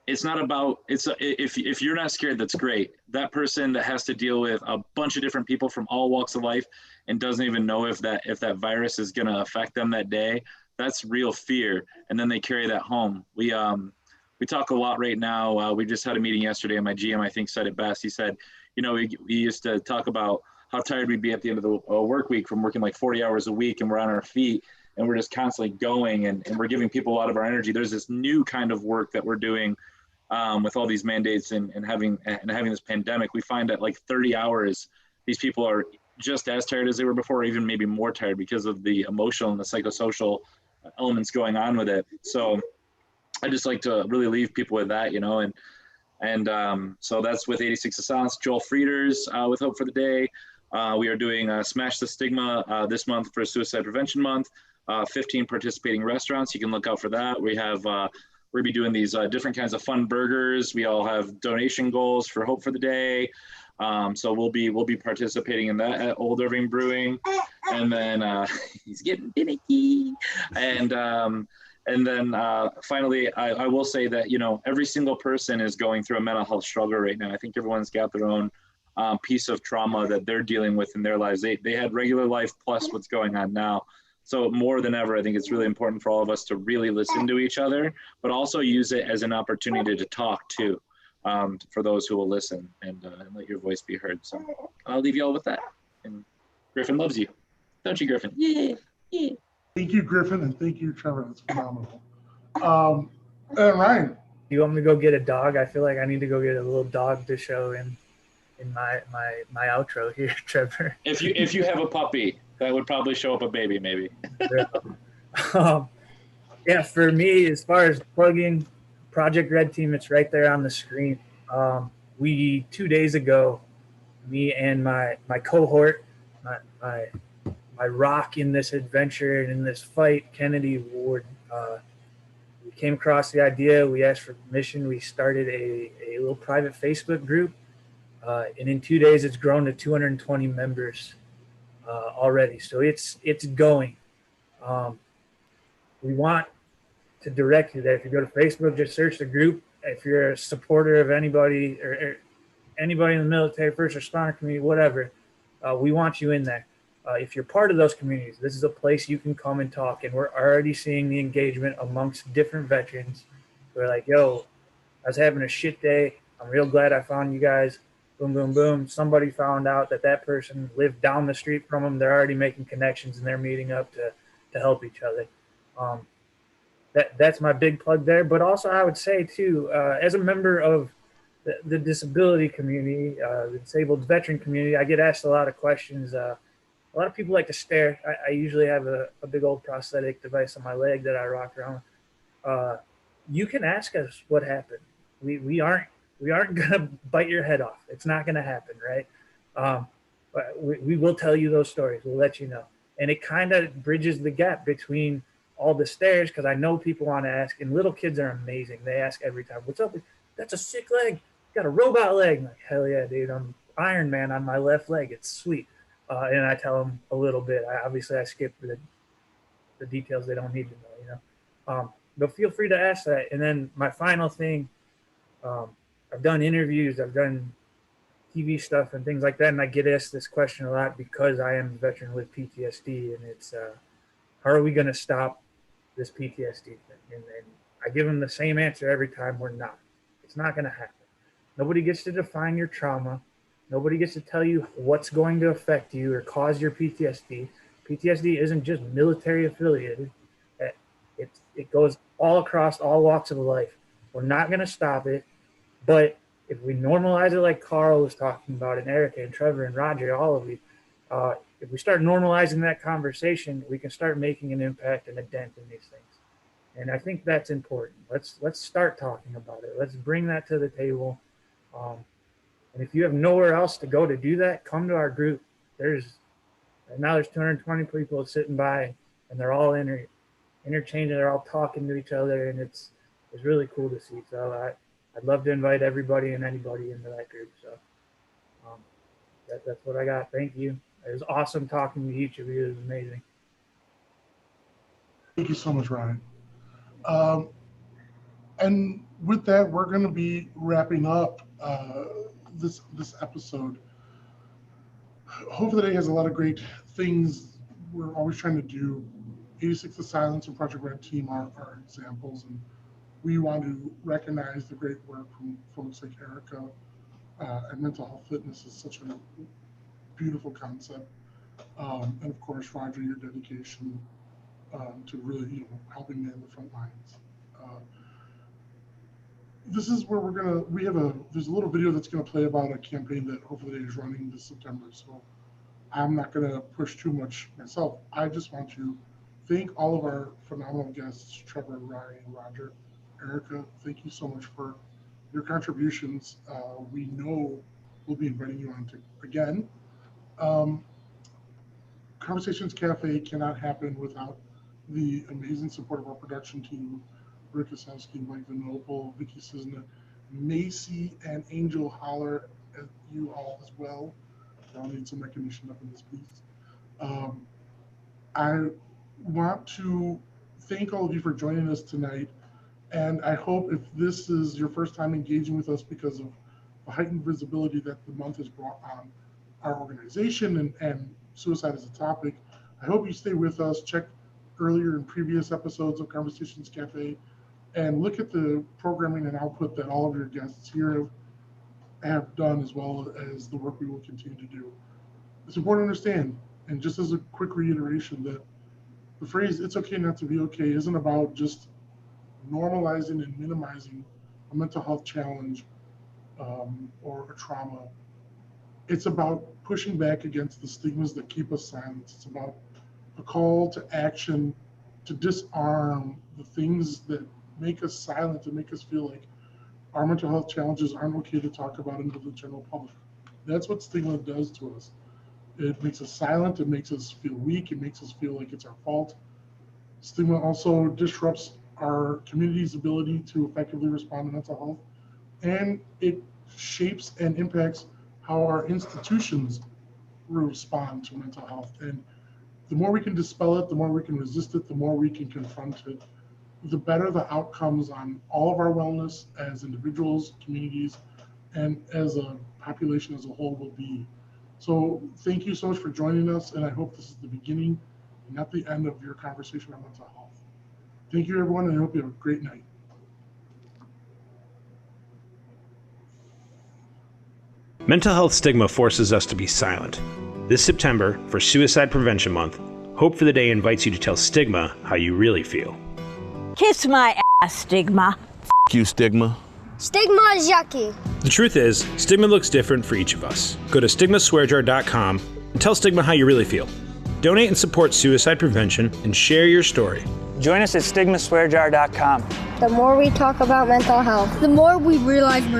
it's not about, if you're not scared, that's great. That person that has to deal with a bunch of different people from all walks of life and doesn't even know if that virus is going to affect them that day, that's real fear. And then they carry that home. We talk a lot right now. We just had a meeting yesterday, and my GM, I think, said it best. He said, you know, we used to talk about how tired we'd be at the end of the work week from working like 40 hours a week, and we're on our feet and we're just constantly going, and we're giving people a lot of our energy. There's this new kind of work that we're doing with all these mandates and having this pandemic. We find that like 30 hours, these people are just as tired as they were before, or even maybe more tired because of the emotional and the psychosocial elements going on with it. So I just like to really leave people with that, you know, and so that's with 86 of Silence. Joel Frieders with Hope for the Day. We are doing Smash the Stigma this month for Suicide Prevention Month. 15 participating restaurants. You can look out for that. We have we'll be doing these different kinds of fun burgers. We all have donation goals for Hope for the Day. So we'll be participating in that at Old Irving Brewing. And then he's getting finicky. And then finally, I will say that, you know, every single person is going through a mental health struggle right now. I think everyone's got their own piece of trauma that they're dealing with in their lives. They had regular life plus what's going on now. So more than ever, I think it's really important for all of us to really listen to each other, but also use it as an opportunity to talk too. for those who will listen and let your voice be heard. So I'll leave you all with that. And Griffin loves you. Don't you, Griffin? Yeah. Thank you, Griffin, and thank you, Trevor. That's phenomenal. And Ryan. Do you want me to go get a dog? I feel like I need to go get a little dog to show in my outro here, Trevor. If you have a puppy, that would probably show up a baby, maybe. Yeah, for me, as far as plugging Project Red Team, it's right there on the screen. 2 days ago, me and my cohort, my rock in this adventure and in this fight, Kennedy Ward, we came across the idea. We asked for permission. We started a little private Facebook group, and in 2 days, it's grown to 220 members already. So it's going. We want to direct you there. If you go to Facebook, just search the group. If you're a supporter of anybody or anybody in the military, first responder community, whatever, we want you in there. If you're part of those communities, this is a place you can come and talk. And we're already seeing the engagement amongst different veterans. We're like, yo, I was having a shit day. I'm real glad I found you guys. Boom, boom, boom. Somebody found out that person lived down the street from them. They're already making connections and they're meeting up to help each other. That's my big plug there. But also I would say too, as a member of the disability community, the disabled veteran community, I get asked a lot of questions. A lot of people like to stare. I usually have a big old prosthetic device on my leg that I rock around. You can ask us what happened. We aren't gonna bite your head off. It's not gonna happen, right? But we will tell you those stories. We'll let you know. And it kind of bridges the gap between all the stares, because I know people want to ask, and little kids are amazing. They ask every time, what's up? That's a sick leg. Got a robot leg. I'm like, hell yeah, dude. I'm Iron Man on my left leg. It's sweet. And I tell them a little bit. I skip the details they don't need to know, but feel free to ask that. And then my final thing, I've done interviews, I've done TV stuff and things like that, and I get asked this question a lot because I am a veteran with PTSD, and it's how are we going to stop this PTSD thing? And I give them the same answer every time: we're not. It's not going to happen. Nobody gets to define your trauma. Nobody gets to tell you what's going to affect you or cause your PTSD. PTSD isn't just military affiliated. It goes all across all walks of life. We're not going to stop it, but if we normalize it like Carl was talking about, and Erika and Trevor and Roger, all of you, if we start normalizing that conversation, we can start making an impact and a dent in these things. And I think that's important. Let's start talking about it. Let's bring that to the table. And if you have nowhere else to go to do that, come to our group. There's 220 people sitting by, and they're all interchanging. They're all talking to each other, and it's really cool to see. So I'd love to invite everybody and anybody into that group. So that's what I got. Thank you. It was awesome talking to each of you. It was amazing. Thank you so much, Ryan. And with that, we're going to be wrapping up this episode. Hope for the Day has a lot of great things we're always trying to do. 86 of Silence and Project Red Team are examples, and we want to recognize the great work from folks like Erika. And mental health fitness is such a beautiful concept. And of course, Roger, your dedication to really, helping man the front lines. This is where there's a little video that's going to play about a campaign that Hope for the Day is running this September. So I'm not going to push too much myself. I just want to thank all of our phenomenal guests, Trevor, Ryan, Roger, Erika. Thank you so much for your contributions. We know we'll be inviting you on again. Conversations Cafe cannot happen without the amazing support of our production team, Rick Kosowski, Mike Venopal, Vicky Cisna, Macy, and Angel Holler at you all as well. Y'all need some recognition up in this piece. I want to thank all of you for joining us tonight. And I hope if this is your first time engaging with us because of the heightened visibility that the month has brought on our organization and suicide as a topic, I hope you stay with us, check earlier and previous episodes of Conversations Cafe, and look at the programming and output that all of your guests here have done, as well as the work we will continue to do. It's important to understand, and just as a quick reiteration, that the phrase "it's okay not to be okay" isn't about just normalizing and minimizing a mental health challenge or a trauma. It's about pushing back against the stigmas that keep us silent. It's about a call to action to disarm the things that make us silent, to make us feel like our mental health challenges aren't okay to talk about into the general public. That's what stigma does to us. It makes us silent, it makes us feel weak, it makes us feel like it's our fault. Stigma also disrupts our community's ability to effectively respond to mental health, and it shapes and impacts how our institutions respond to mental health. And the more we can dispel it, the more we can resist it, the more we can confront it, the better the outcomes on all of our wellness as individuals, communities, and as a population as a whole will be. So thank you so much for joining us, and I hope this is the beginning and not the end of your conversation on mental health. Thank you, everyone, and I hope you have a great night. Mental health stigma forces us to be silent. This September, for Suicide Prevention Month, Hope for the Day invites you to tell stigma how you really feel. Kiss my ass, stigma. F you, stigma. Stigma is yucky. The truth is, stigma looks different for each of us. Go to stigmaswearjar.com and tell stigma how you really feel. Donate and support suicide prevention and share your story. Join us at stigmaswearjar.com. The more we talk about mental health, the more we realize